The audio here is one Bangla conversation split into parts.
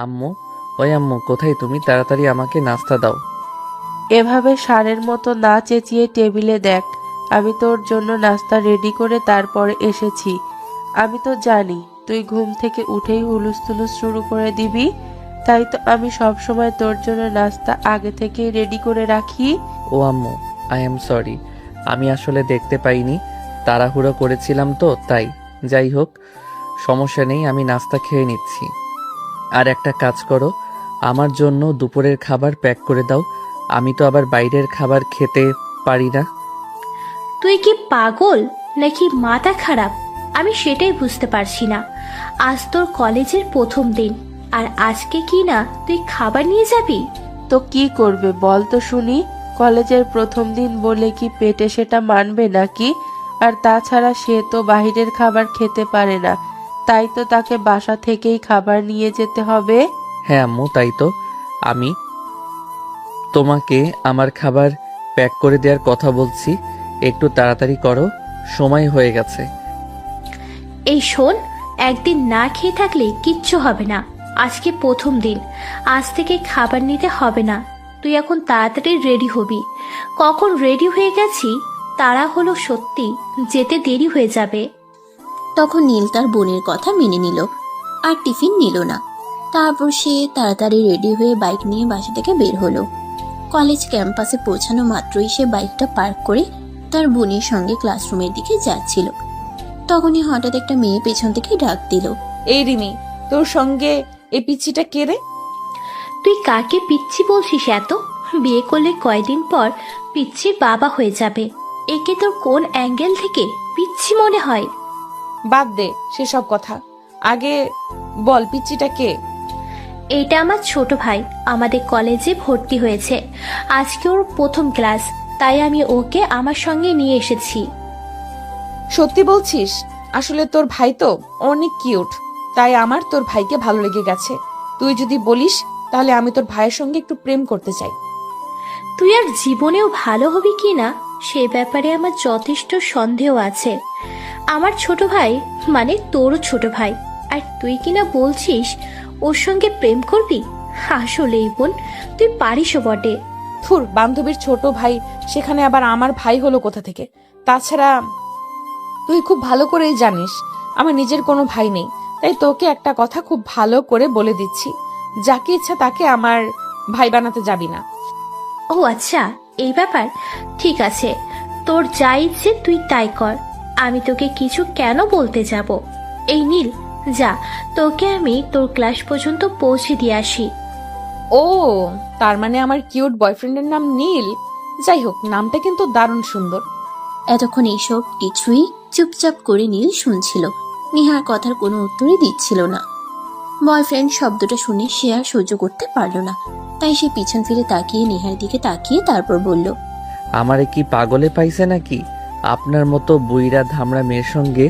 আম্মু, ওই আম্মু, কোথায় তুমি? তাড়াতাড়ি আমাকে নাস্তা দাও। এভাবে ষাঁড়ের মতো না চেঁচিয়ে টেবিলে দেখ। আমি তোর জন্য নাস্তা রেডি করে তারপরে এসেছি। আমি তো জানি তুই ঘুম থেকে উঠেই হুলুস-তুলুস শুরু করে দিবি, তাই তো আমি সব সময় তোর জন্য নাস্তা আগে থেকেই রেডি করে রাখি। ও আম্মু, আই এম সরি। আমি আসলে দেখতে পাইনি, তাড়াহুড়ো করেছিলাম তো তাই। যাই হোক, সমস্যা নেই, আমি নাস্তা খেয়ে নিচ্ছি। আর একটা কাজ করো, আমার জন্য দুপুরের খাবার প্যাক করে দাও। আমি তো আবার বাইরের খাবার খেতে পারি না। তুই কি পাগল নাকি মাথা খারাপ? আমি সেটাই বুঝতে পারছি না। আজ তোর কলেজের প্রথম দিন, আর আজকে কি না তুই খাবার নিয়ে যাবি? তো কি করবে বল তো শুনি? কলেজের প্রথম দিন বলে কি পেটে সেটা মানবে নাকি? আর তাছাড়া সে তো বাইরের খাবার খেতে পারে না, তাই তো তাকে বাসা থেকেই খাবার নিয়ে যেতে হবে। হ্যাঁ আম্মু, তাই তো। আমি তোমাকে আমার খাবার প্যাক করে দেওয়ার কথা বলছি, একটু তাড়াতাড়ি করো, সময় হয়ে গেছে। এই শোন, একদিন না খেয়ে থাকলে কিচ্ছু হবে না। আজকে প্রথম দিন, আজ থেকে খাবার নিতে হবে না। তুই এখন তাড়াতাড়ি রেডি হবি। কখন রেডি হয়ে গেছি, তারা হলো সত্যি যেতে দেরি হয়ে যাবে। তখন নীল তার বোনের কথা মেনে নিল আর টিফিন নিল না। তারপর সে তাড়াতাড়ি রেডি হয়ে বাইক নিয়ে বাসা থেকে বের হলো। কলেজ ক্যাম্পাসে পৌঁছানো মাত্রই সে বাইকটা পার্ক করে তার বোনের সঙ্গে ক্লাসরুমের দিকে যাচ্ছিল। তখনই হঠাৎ একটা মেয়ে পেছন থেকে ডাক দিল, এই রিমি, তোর সঙ্গে এই পিচ্ছিটা কে রে? তুই কাকে পিচ্ছি বলছিস এত? বিয়ে করলে কয়দিন পর পিচ্ছির বাবা হয়ে যাবে। একে তোর কোন অ্যাঙ্গেল থেকে পিচ্ছি মনে হয়? বাদ দে সেসব কথা, আগে বল পিচ্ছিটা কে? এটা আমার ছোট ভাই, আমাদের কলেজে ভর্তি হয়েছে। আজকে ওর প্রথম ক্লাস, তাই আমি ওকে আমার সঙ্গে নিয়ে এসেছি। সত্যি বলছিস? আসলে তোর ভাই তো অনেক কিউট, তাই আমার তোর ভাইকে ভালো লেগে গেছে। তুই যদি বলিস তাহলে আমি তোর ভাইয়ের সঙ্গে একটু প্রেম করতে চাই। তুই আর জীবনেও ভালো হবি কি না সে ব্যাপারে আমার যথেষ্ট সন্দেহ আছে। আমার ছোট ভাই মানে তোরও ছোট ভাই, আর তুই কিনা বলছিস ওর সঙ্গে প্রেম করবি? আসলেই বোন, তুই পারিসও বটে। থুর, বান্ধবীর ছোট ভাই, সেখানে আবার আমার ভাই হলো কোথা থেকে? তাছাড়া তুই খুব ভালো করেই জানিস আমার নিজের কোনো ভাই নেই, তাই তোকে একটা কথা খুব ভালো করে বলে দিচ্ছি, যাকে ইচ্ছা তাকে আমার ভাই বানাতে যাবি না। ও আচ্ছা, এই ব্যাপার। ঠিক আছে, তোর যা ইচ্ছে তুই তাই কর। আমি তোকে কিছু কেন বলতে যাব? এই নীল, যা, তোকে আমি তোর ক্লাস পর্যন্ত পৌঁছে দিয়ে আসি। ও, তার মানে আমার কিউট বয়ফ্রেন্ডের নাম নীল? যাই হোক, নামটা কিন্তু দারুণ সুন্দর। এতক্ষণ এইসব কিছুই চুপচাপ করে নীল শুনছিল। নেহার কথার কোনো উত্তরই দিচ্ছিল না। বয়ফ্রেন্ড শব্দটা শুনে সে আর সহ্য করতে পারল না, তাই সে পিছন ফিরে তাকিয়ে নেহার দিকে তাকিয়ে তারপর বলল, আমারে কি পাগলে পাইছে নাকি? আপনার মতো বুইড়া ধামড়া মেয়ের সঙ্গে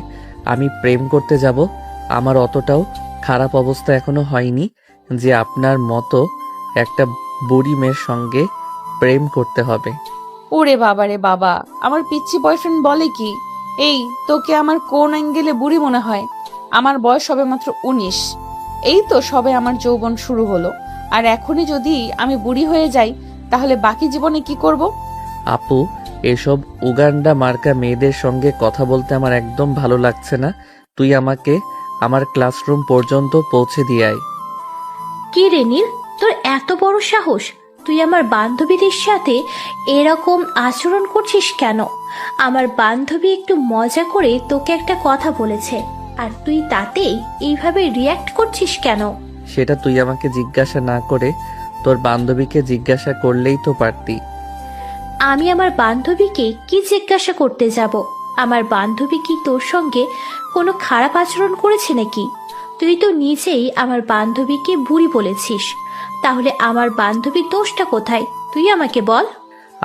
আমি প্রেম করতে যাব? আমার অতটাও খারাপ অবস্থা এখনো হয়নি যে আপনার মতো একটা বুড়ি মেয়ের সঙ্গে প্রেম করতে হবে। ওরে বাবা রে বাবা, আমার পিচ্ছি বয়ফ্রেন্ড বলে কি? এই, তোকে আমার কোন অ্যাঙ্গেলে বুড়ি মনে হয়? আমার বয়স সবে মাত্র 19। এই তো সবে আমার যৌবন শুরু হলো, আর এখনই যদি আমি বুড়ি হয়ে যাই তাহলে বাকি জীবনে কি করব? আপু, এসব উগান্ডা মার্কা মেয়েদের সঙ্গে কথা বলতে আমার একদম ভালো লাগছে না। তুই আমাকে আমার ক্লাসরুম পর্যন্ত পৌঁছে দিয়ে আয়। কি রে নীল, তোর এত বড় সাহস? তুই আমার বান্ধবীদের সাথে এরকম আচরণ করছিস কেন? আমার বান্ধবী একটু মজা করে তোকে একটা কথা বলেছে, আর তুই তাতেই এইভাবে রিয়্যাক্ট করছিস কেন? সেটা তুই আমাকে জিজ্ঞাসা না করে তোর বান্ধবীকে জিজ্ঞাসা করলেই তো পারতি। আমি আমার বান্ধবীকে কি জিজ্ঞাসা করতে যাব? আমার বান্ধবী কি তোর সঙ্গে কোনো খারাপ আচরণ করেছে নাকি? তুই তো নিজেই আমার বান্ধবীকে বুড়ি বলেছিস, তাহলে আমার বান্ধবীর দোষটা কোথায় তুই আমাকে বল।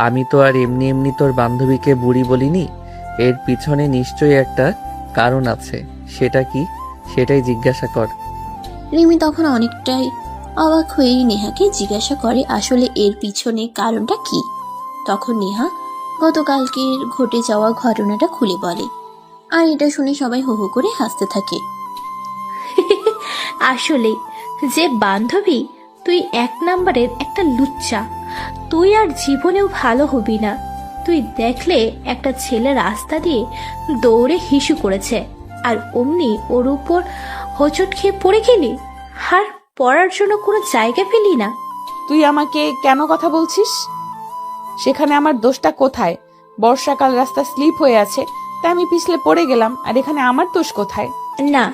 আমি তো আর এমনি এমনি তোর বান্ধবীকে বুড়ি বলিনি। এর পিছনে নিশ্চয়ই একটা কারণ আছে। সেটা কি, সেটাই জিজ্ঞাসা কর। রিমি তখন অনেকটাই অবাক হয়েই নেহাকে জিজ্ঞাসা করে আসলে এর পিছনে কারণটা কি। তখন নেহা গতকালকের ঘটে যাওয়া ঘটনাটা খুলে বলে, আর এটা শুনে সবাই হো হো করে হাসতে থাকে। আসলে যে বান্ধবী, তুই এক নাম্বারের একটা লুচ্চা। তুই আর জীবনেও ভালো হবি না। তুই দেখলে একটা ছেলে রাস্তা দিয়ে দৌড়ে হিসু করেছে, আর অমনি ওর উপর হোঁচট খেয়ে পড়ে গেলি, আর পড়ার জন্য কোনো জায়গা পেলি না। তুই আমাকে কেন কথা বলছিস? সেখানে আমার দোষটা কোথায়? বর্ষাকাল, রাস্তা স্লিপ হয়ে আছে, তাই আমি পিছলে পড়ে গেলাম, আর এখানে আমার দোষ কোথায়? না,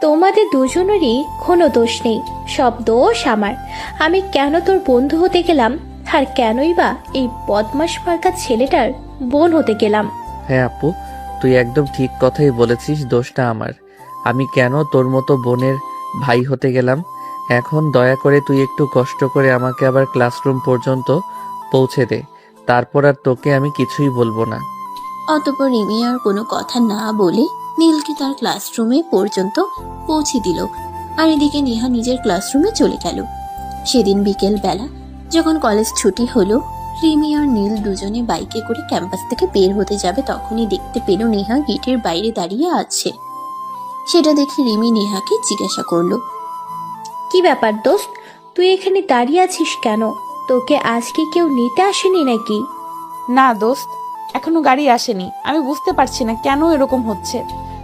তোমাদের দুজনেরই কোনো দোষ নেই, সব দোষ আমার। আমি কেন তোর বন্ধু হতে গেলাম, আর কেনই বা এই বদমাস মার্কা ছেলেটার বোন হতে গেলাম? হ্যাঁ আপু, তুই একদম ঠিক কথাই বলেছিস, দোষটা আমার। আমি কেন তোর মতো বোনের ভাই হতে গেলাম? এখন দয়া করে তুই একটু কষ্ট করে আমাকে আবার ক্লাসরুম পর্যন্ত পৌঁছে দে, তারপর আর তোকে আমি কিছুই বলবো না। অতঃপর রিমি আর কোনো কথা না বলে নীলকে তার ক্লাসরুমে পর্যন্ত পৌঁছে দিল। আর এদিকে নেহা নিজের ক্লাসরুমে চলে গেল। সেদিন বিকেল বেলা যখন কলেজ ছুটি হলো, রিমি আর নীল দুজনে বাইকে করে ক্যাম্পাস থেকে বের হতে যাবে, তখনই দেখতে পেল নেহা গেটের বাইরে দাঁড়িয়ে আছে। সেটা দেখে রিমি নেহাকে জিজ্ঞাসা করলো, কি ব্যাপার দোস্ত, তুই এখানে দাঁড়িয়ে আছিস কেন? তোকে আজকে কেউ নিতে আসেনি নাকি? না দোস্ত, এখনো গাড়ি আসেনি। আমি বুঝতে পারছি না কেন এরকম হচ্ছে।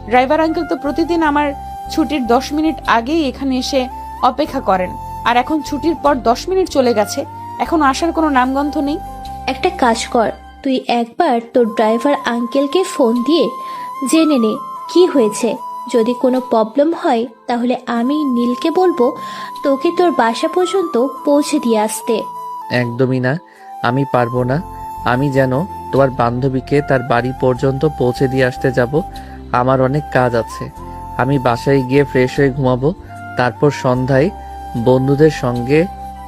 ড্রাইভার আঙ্কেল তো প্রতিদিন আমার ছুটির 10 মিনিট আগেই এখানে এসে অপেক্ষা করেন, আর এখন ছুটির পর 10 মিনিট চলে গেছে, এখনো আসার কোনো নামগন্ধ নেই। একটা কাজ কর, তুই একবার তোর ড্রাইভার আঙ্কেলকে ফোন দিয়ে জেনে নে কি হয়েছে। যদি কোনো প্রবলেম হয় তাহলে আমি নীলকে বলবো তোকে তোর বাসা পর্যন্ত পৌঁছে দিয়ে আসতে। একদমই না, আমি পারবো না। আমি যেন তোমার বান্ধবীকে তার বাড়ি পর্যন্ত পৌঁছে দিয়ে আসতে যাব। আমার অনেক কাজ আছে। আমি বাসায় গিয়ে ফ্রেশ হয়ে ঘুমাবো, তারপর সন্ধ্যায় বন্ধুদের সঙ্গে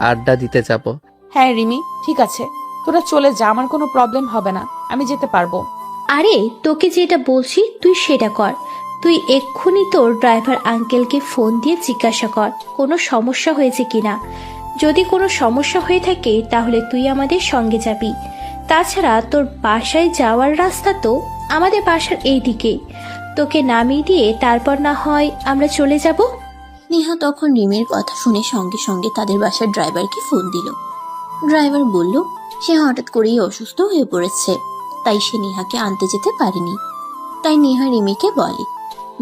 আড্ডা দিতে যাব। হ্যাঁ রিমি, ঠিক আছে, তোরা চলে যা, আমার কোনো প্রবলেম হবে না, আমি যেতে পারবো। আরে তোকে যেটা বলছি তুই সেটা কর। তুই এক্ষুনি তোর ড্রাইভার আঙ্কেলকে ফোন দিয়ে জিজ্ঞাসা কর কোনো সমস্যা হয়েছে কিনা। যদি কোনো সমস্যা হয়ে থাকে তাহলে তুই আমাদের সঙ্গে যাবি। তাছাড়া তোর বাসায় যাওয়ার রাস্তা তো আমাদের বাসার এই দিকেই। তোকে নামিয়ে দিয়ে তারপর না হয় আমরা চলে যাব। নেহা তখন রিমির কথা শুনে সঙ্গে সঙ্গে তাদের বাসার ড্রাইভারকে ফোন দিল। ড্রাইভার বলল সে হঠাৎ করেই অসুস্থ হয়ে পড়েছে, তাই সে নেহাকে আনতে যেতে পারেনি। তাই নেহা রিমিকে বলে,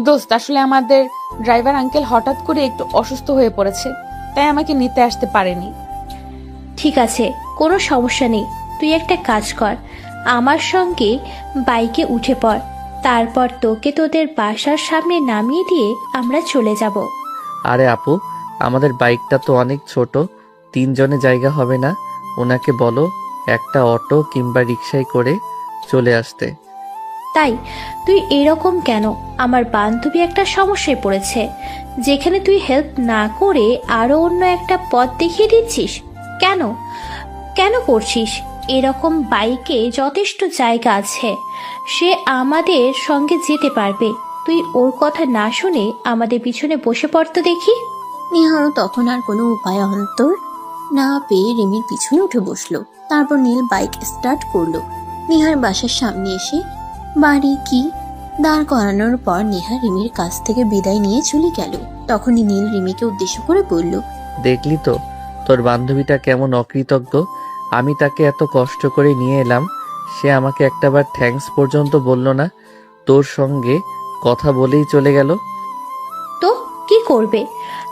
দোস্ত, আসলে আমাদের ড্রাইভার আঙ্কেল হঠাৎ করে একটু অসুস্থ হয়ে পড়েছে, তাই আমাকে নিতে আসতে পারেনি। ঠিক আছে, কোনো সমস্যা নেই। তুই একটা কাজ কর, আমার সঙ্গে বাইকে উঠে পড়, তারপর তোকে তোদের বাসার সামনে নামিয়ে দিয়ে আমরা চলে যাব। আরে আপু, আমাদের বাইকটা তো অনেক ছোট, 3 জনে জায়গা হবে না। ওনাকে বলো একটা অটো কিংবা রিকশায় করে চলে আসতে। তাই তুই এরকম কেন? আমার বান্ধবী একটা সমস্যায় পড়েছে, যেখানে তুই হেল্প না করে আরো অন্য একটা পথ দেখিয়ে দিচ্ছিস। কেন কেন করছিস এরকম? বাইকে যথেষ্ট জায়গা আছে, সে আমাদের সঙ্গে যেতে পারবে। তুই ওর কথা না শুনে আমাদের পিছনে বসে পড়তো দেখি। নেহারও তখন আর কোনো উপায় অন্তর না পেয়ে রিমির পিছনে উঠে বসলো। তারপর নীল বাইক স্টার্ট করলো। নেহার বাসার সামনে এসে বাড়ি কি দাঁড় করানোর পর নেহা রিমির কাছ থেকে বিদায় নিয়ে চলে গেল। তখনই নীল রিমিকে উদ্দেশ্য করে বলল, দেখলি তো তোর বান্ধবীটা কেমন অকৃতজ্ঞ। আমি তাকে এত কষ্ট করে নিয়ে এলাম, সে আমাকে একটাবার থ্যাঙ্কস পর্যন্ত বলল না। তোর সঙ্গে কথা বলেই চলে গেল। তো কি করবে?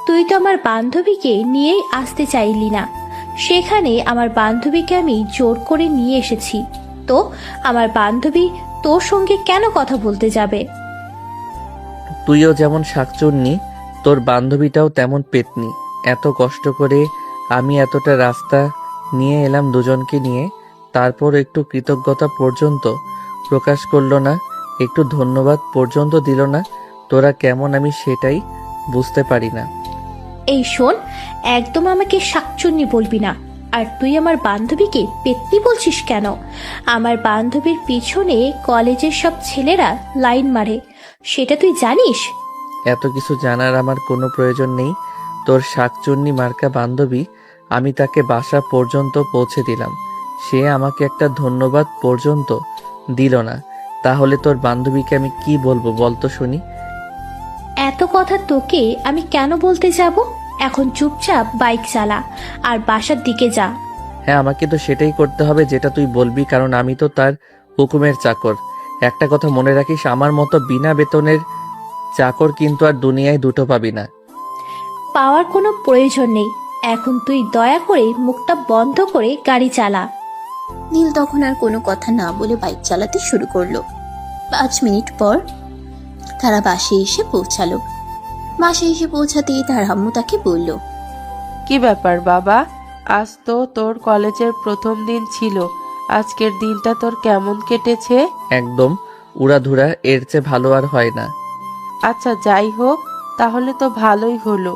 তুই তো আমার বান্ধবীকে নিয়েই আসতে চাইলি না, সেখানে আমার বান্ধবীকে আমি জোর করে নিয়ে এসেছি। তো আমার বান্ধবী তোর সঙ্গে কেন কথা বলতে যাবে? তুইও যেমন শাকচুন্নি, তোর বান্ধবীটাও তেমন পেতনি। এত কষ্ট করে আমি এতটা রাস্তা নিয়ে এলাম দুজনকে নিয়ে, তারপর একটু কৃতজ্ঞতা পর্যন্ত প্রকাশ করলো না, একটু ধন্যবাদ পর্যন্ত দিল না। তোরা কেমন আমি সেটাই বুঝতে পারি না। এই শোন, একদম আমাকে শাকচুন্নি বলবি না। আর তুই আমার বান্ধবীকে পেত্নী বলছিস কেন? আমার বান্ধবীর পিছনে কলেজের সব ছেলেরা লাইন মারে, সেটা তুই জানিস? এত কিছু জানার আমার কোনো প্রয়োজন নেই। তোর শাকচুন্নি মার্কা বান্ধবী, আমি তাকে বাসা পর্যন্ত পৌঁছে দিলাম, সে আমাকে একটা ধন্যবাদ পর্যন্ত দিল না। তাহলে তোর বান্ধবীকে আমি কি বলবো বলতো শুনি? এত এত কথা তোকে আমি কেন বলতে যাব? এখন চুপচাপ বাইক চালা আর বাসার দিকে যা। হ্যাঁ, আমাকে তো সেটাই করতে হবে যেটা তুই বলবি, কারণ আমি তো তার হুকুমের চাকর। একটা কথা মনে রাখিস, আমার মতো বিনা বেতনের চাকর কিন্তু আর দুনিয়ায় দুটো পাবি না। পাওয়ার কোনো প্রয়োজন নেই। এখন তুই দয়া করে মুখটা বন্ধ করে গাড়ি চালা। নীল তখন আর কোনো কথা না বলে বাইক চালাতে শুরু করলো। 5 মিনিট পর তারা বাসে এসে পৌঁছালো। বাসে এসে পৌঁছাতেই তার আম্মু তাকে বলল, কি ব্যাপার বাবা? আজ তো তোর কলেজের প্রথম দিন ছিল। আজকের দিনটা তোর কেমন কেটেছে? একদম উড়াধুরা, এর চেয়ে ভালো আর হয় না। আচ্ছা, যাই হোক, তাহলে তো ভালোই হলো।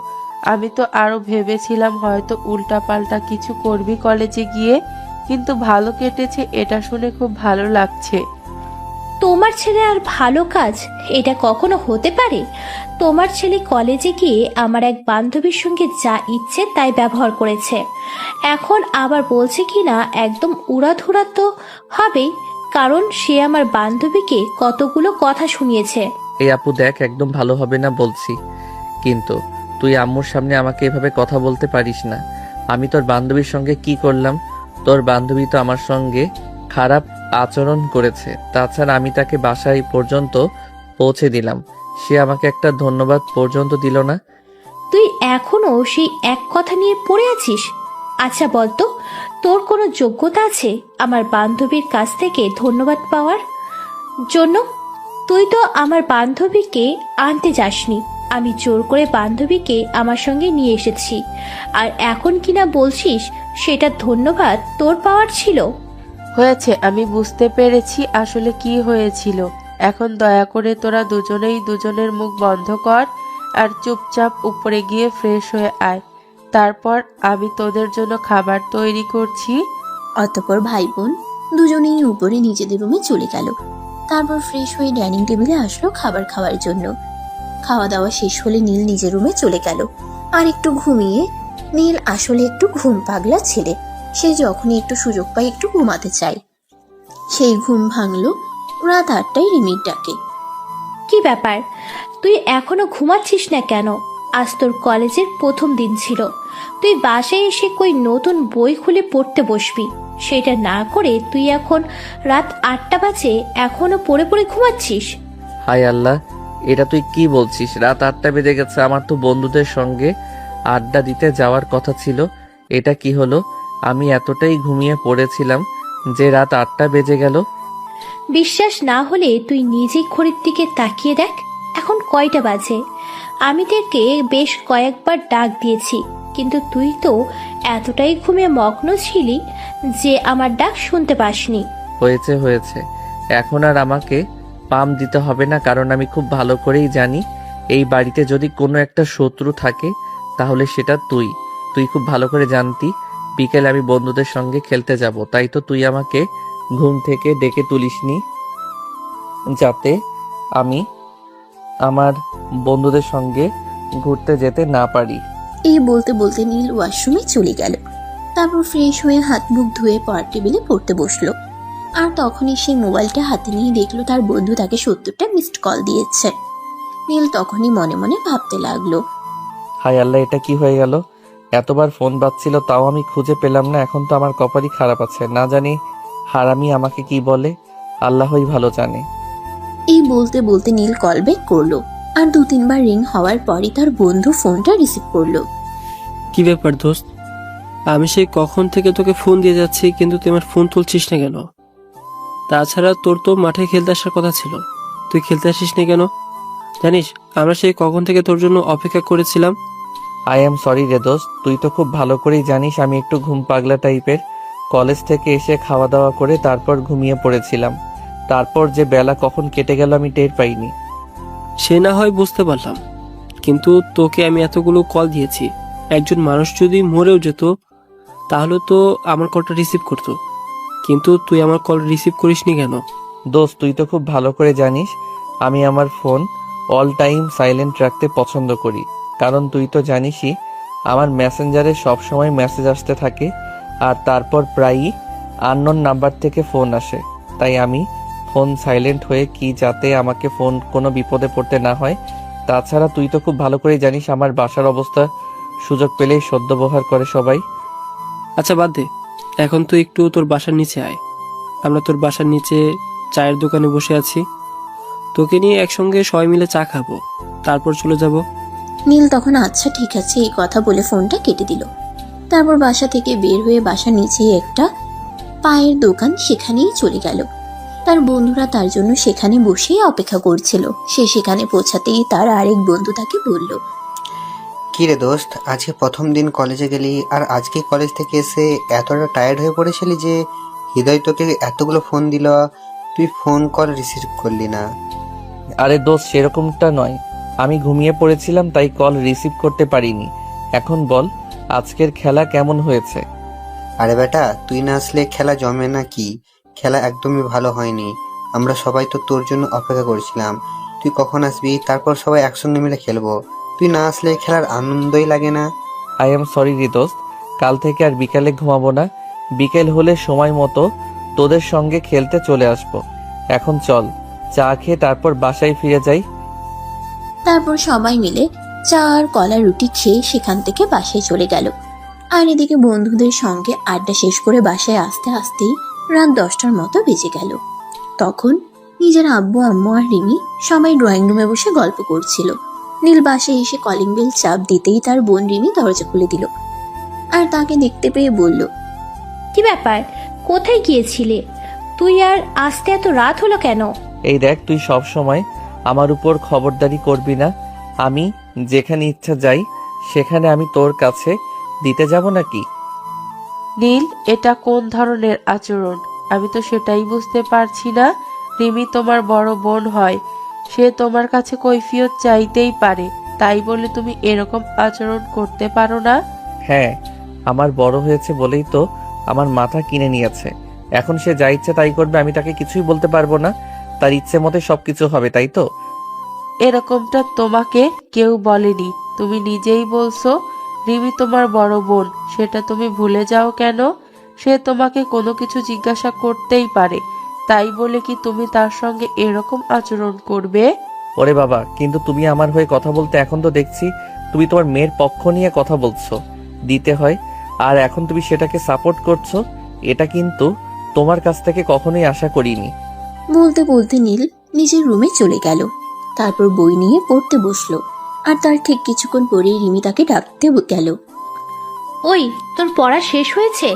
আমি তো আরো ভেবেছিলাম হয়তো উল্টাপাল্টা কিছু করবি কলেজে গিয়ে, কিন্তু ভালো কেটেছে এটা শুনে খুব ভালো লাগছে। তোমার ছেলে আর ভালো কাজ, এটা কখনো হতে পারে? তোমার ছেলে কলেজে গিয়ে আমার এক বান্ধবীর সঙ্গে যা ইচ্ছে তাই ব্যবহার করেছে। এখন আবার বলছে কি না একদম উড়াধুরা তো হবেই, কারণ সে আমার বান্ধবীকে কতগুলো কথা শুনিয়েছে। এই আপু দেখ, একদম ভালো হবে না বলছি, কিন্তু তুই আম্মুর সামনে আমাকে এভাবে কথা বলতে পারিস না। আমি তোর বান্ধবীর সঙ্গে কি করলাম? তোর বান্ধবী তো আমার সঙ্গে খারাপ আচরণ করেছে। তাছাড়া আমি তাকে বাসায় পর্যন্ত পৌঁছে দিলাম, সে আমাকে একটা ধন্যবাদ পর্যন্ত দিল না। তুই এখনো সেই এক কথা নিয়ে পড়ে আছিস? আচ্ছা বলতো, তোর কোনো যোগ্যতা আছে আমার বান্ধবীর কাছ থেকে ধন্যবাদ পাওয়ার জন্য? তুই তো আমার বান্ধবীকে আনতে যাসনি, আমি জোর করে বান্ধবীকে আমার সঙ্গে নিয়ে এসেছি, আর এখন কিনা বলছিস সেটা ধন্যবাদ তোর পাওয়ার ছিল? হয়েছে, আমি বুঝতে পেরেছি আসলে কি হয়েছিল। এখন দয়া করে তোরা দুজনেই দুজনের মুখ বন্ধ কর আর চুপচাপ উপরে গিয়ে ফ্রেশ হয়ে আয়। তারপর আমি তোদের জন্য খাবার তৈরি করছি। অতঃপর ভাই বোন দুজনেই উপরে নিজেদের রুমে চলে গেল। তারপর ফ্রেশ হয়ে ডাইনিং টেবিলে আসলো খাবার খাওয়ার জন্য। খাওয়া দাওয়া শেষ হলে নীল নিজের রুমে চলে গেল। আর একটু ঘুমিয়ে, নীল আসলে একটু ঘুম পাগলা ছেলে। সে যখনই একটু সুযোগ পায় একটু ঘুমাতে চায়। সেই ঘুম ভাঙলো রাত 8টায় রিমির ডাকে। কি ব্যাপার, তুই এখনো ঘুমাচ্ছিস না কেন? আজ তোর কলেজের প্রথম দিন ছিল, তুই বাসায় এসে কই নতুন বই খুলে পড়তে বসবি, সেটা না করে তুই এখন রাত 8টা বাজে এখনো পড়ে পড়ে ঘুমাচ্ছিস। হায় আল্লাহ, এটা তুই কি বলছিস? রাত 8টা বেজে গেছে, আমার তো বন্ধুদের সঙ্গে আড্ডা দিতে যাওয়ার কথা ছিল। এটা কি হলো? আমি এতটাই ঘুমিয়ে পড়েছিলাম যে রাত 8টা বেজে গেল। বিশ্বাস না হলে তুই নিজেই ঘড়ির দিকে তাকিয়ে দেখ, এখন কয়টা বাজে। আমি তোকে বেশ কয়েকবার ডাক দিয়েছি, কিন্তু তুই তো এতটাই ঘুমে মগ্ন ছিলি যে আমার ডাক শুনতে পাসনি। হয়েছে হয়েছে, এখন আর আমাকে পাম দিতে হবে না, কারণ আমি খুব ভালো করেই জানি এই বাড়িতে যদি কোনো একটা শত্রু থাকে তাহলে সেটা তুই। তুই খুব ভালো করে জানতি বিকেলে আমি বন্ধুদের সঙ্গে খেলতে যাব, তাই তো তুই আমাকে ঘুম থেকে ডেকে তুলিসনি যাতে আমি আমার বন্ধুদের সঙ্গে ঘুরতে যেতে না পারি। এই বলতে বলতে নীল ওয়াশরুমে চলে গেল। তারপর ফ্রেশ হয়ে হাত মুখ ধুয়ে পড়ার টেবিলে পড়তে বসলো। আর তখনই সে মোবাইলটা হাতে নিয়ে দেখলো তার বন্ধু তাকে 70টা মিসড কল দিয়েছে। নীল তখনই মনে মনে ভাবতে লাগলো, হায় আল্লাহ, এটা কি হয়ে গেল? এতবার ফোন বাজছিল তাও আমি খুঁজে পেলাম না। এখন তো আমার কপালই খারাপ আছে, না জানি হারামি আমাকে কি বলে, আল্লাহই ভালো জানে। এই বলতে বলতে নীল কল ব্যাক করলো। আর 2-3 বার রিং হওয়ার পরই তার বন্ধু ফোনটা রিসিভ করলো। কি ব্যাপার দোস্ত? আমি সেই কখন থেকে তোকে ফোন দিয়ে যাচ্ছি, কিন্তু তুই আমার ফোন তুলছিস না কেন? তাছাড়া তোর তো মাঠে খেলতে আসার কথা ছিল, তুই খেলতে আসিস না কেন? জানিস আমরা সেই কখন থেকে তোর জন্য অপেক্ষা করেছিলাম। আই এম সরি রে দোস্ত, তুই তো খুব ভালো করেই জানিস আমি একটু ঘুম পাগলা টাইপের। কলেজ থেকে এসে খাওয়া দাওয়া করে তারপর ঘুমিয়ে পড়েছিলাম। তারপর যে বেলা কখন কেটে গেল আমি টের পাইনি। সে না হয় বুঝতে পারলাম, কিন্তু তোকে আমি এতগুলো কল দিয়েছি, একজন মানুষ যদি মরেও যেত তাহলে তো আমার কলটা রিসিভ করতো, কিন্তু তুই আমার কল রিসিভ করিসনি কেন? দোস্ত, তুই তো খুব ভালো করে জানিস আমি আমার ফোন অল টাইম সাইলেন্ট রাখতে পছন্দ করি, কারণ তুই তো জানিসই আমার মেসেঞ্জারে সবসময় মেসেজ আসতে থাকে, আর তারপর প্রায়ই আননোন নাম্বার থেকে ফোন আসে। তাই আমি ফোন সাইলেন্ট হয়ে কি যাতে আমাকে ফোন কোনো বিপদে পড়তে না হয় তাছাড়া তুই তো খুব ভালো করেই জানিস আমার বাসার অবস্থা, সুযোগ পেলেই সদ্ব্যবহার করে সবাই। আচ্ছা বাদ দে, এখন তুই একটু তোর বাসার নিচে আয়। আমরা তোর বাসার নিচে চায়ের দোকানে বসে আছি, তোকে নিয়ে একসঙ্গে সবাই মিলে চা খাবো, তারপর চলে যাব। নীল তখন আচ্ছা ঠিক আছে এই কথা বলে ফোনটা কেটে দিল। তারপর বাসা থেকে বের হয়ে বাসার নিচে একটা পায়ের দোকান, সেখানেই চলে গেল। তার বন্ধুরা তার জন্য সেখানে বসেই অপেক্ষা করছিল। সে সেখানে পৌঁছাতেই তার আরেক বন্ধু তাকে বলল, কি রে দোস্ত, আজকে প্রথম দিন কলেজে গেলি আর আজকে কলেজ থেকে এসে এতটা টায়ার্ড হয়ে পড়েছিলি যে হৃদয় তোকে এতগুলো ফোন দিল, তুই ফোন কল রিসিভ করলি না। আরে দোস্ত, সেরকমটা নয়, আমি ঘুমিয়ে পড়েছিলাম তাই কল রিসিভ করতে পারিনি। এখন বল, আজকের খেলা কেমন হয়েছে? আরে বেটা, তুই না আসলে খেলা জমে না কি? খেলা একদমই ভালো হয়নি। আমরা সবাই তো তোর জন্য অপেক্ষা করছিলাম, তুই কখন আসবি, তারপর সবাই একসঙ্গে মিলে খেলবো। তুই না আসলে খেলার আনন্দই লাগে না। আই এম সরি রে দোস্ত, কাল থেকে আর বিকালে ঘুমাবো না। বিকেল হলে সময় মতো তোদের সঙ্গে খেলতে চলে আসবো। এখন চল, চা খেয়ে তারপর বাসায় ফিরে যাই। তারপর সবাই মিলে চা আর কলা রুটি খেয়ে সেখান থেকে বাসায় চলে গেল। আর এদিকে বন্ধুদের সঙ্গে আড্ডা শেষ করে বাসায় আসতে আসতেই রাত 10টার মতো বেজে গেল। তখন নিজের আব্বু আম্মু আর রিমি সবাই ড্রয়িং রুমে বসে গল্প করছিল। নীল বাসায় এসে কলিং বেল চাপ দিতেই তার বোন রিমি দরজা খুলে দিল আর তাকে দেখতে পেয়ে বলল, কি ব্যাপার, কোথায় গিয়েছিলে? তুই আর আসতে এত রাত হলো কেন? এই দেখ, তুই সব সময় আমার উপর খবরদারি করবি না। আমি যেখানে ইচ্ছা যাই সেখানে আমি তোর কাছে দিতে যাব নাকি? নীল, এটা কোন ধরনের আচরণ? আমি তো সেটাই বুঝতে পারছি না। রিমি তোমার বড় বোন হয়, সে তোমার কাছে কৈফিয়ত চাইতেই পারে, তাই বলে তুমি এরকম আচরণ করতে পারো না। হ্যাঁ, আমার বড় হয়েছে বলেই তো আমার মাথা কিনে নিয়েছে। এখন সে যা ইচ্ছে তাই করবে, আমি তাকে কিছুই বলতে পারবো না। তার ইচ্ছে মতে সবকিছু হবে, তাই তো? এরকমটা তোমাকে কেউ বলেনি, তুমি নিজেই বলছো রিমি তোমার বড় বোন। সেটা তুমি ভুলে যাও কেন? সে তোমাকে কোনো কিছু জিজ্ঞাসা করতেই পারে, তাই বলে কি তুমি তার সঙ্গে এরকম আচরণ করবে? ওরে বাবা, কিন্তু তুমি আমার হয়ে কথা বলতে এখন তো দেখছি তুমি তোমার মেয়ের পক্ষ নিয়ে কথা বলছো। দিতে হয়, আর এখন তুমি সেটাকে সাপোর্ট করছো। এটা কিন্তু তোমার কাছ থেকে কখনোই আশা করিনি। বলতে বলতে নীল নিজের রুমে চলে গেল। তারপর বই নিয়ে পড়তে বসলো। আর তার ঠিক কিছুক্ষণ পরেই রিমি তাকে ডাকতে গেল। ওই, তোর পড়া শেষ হয়েছে?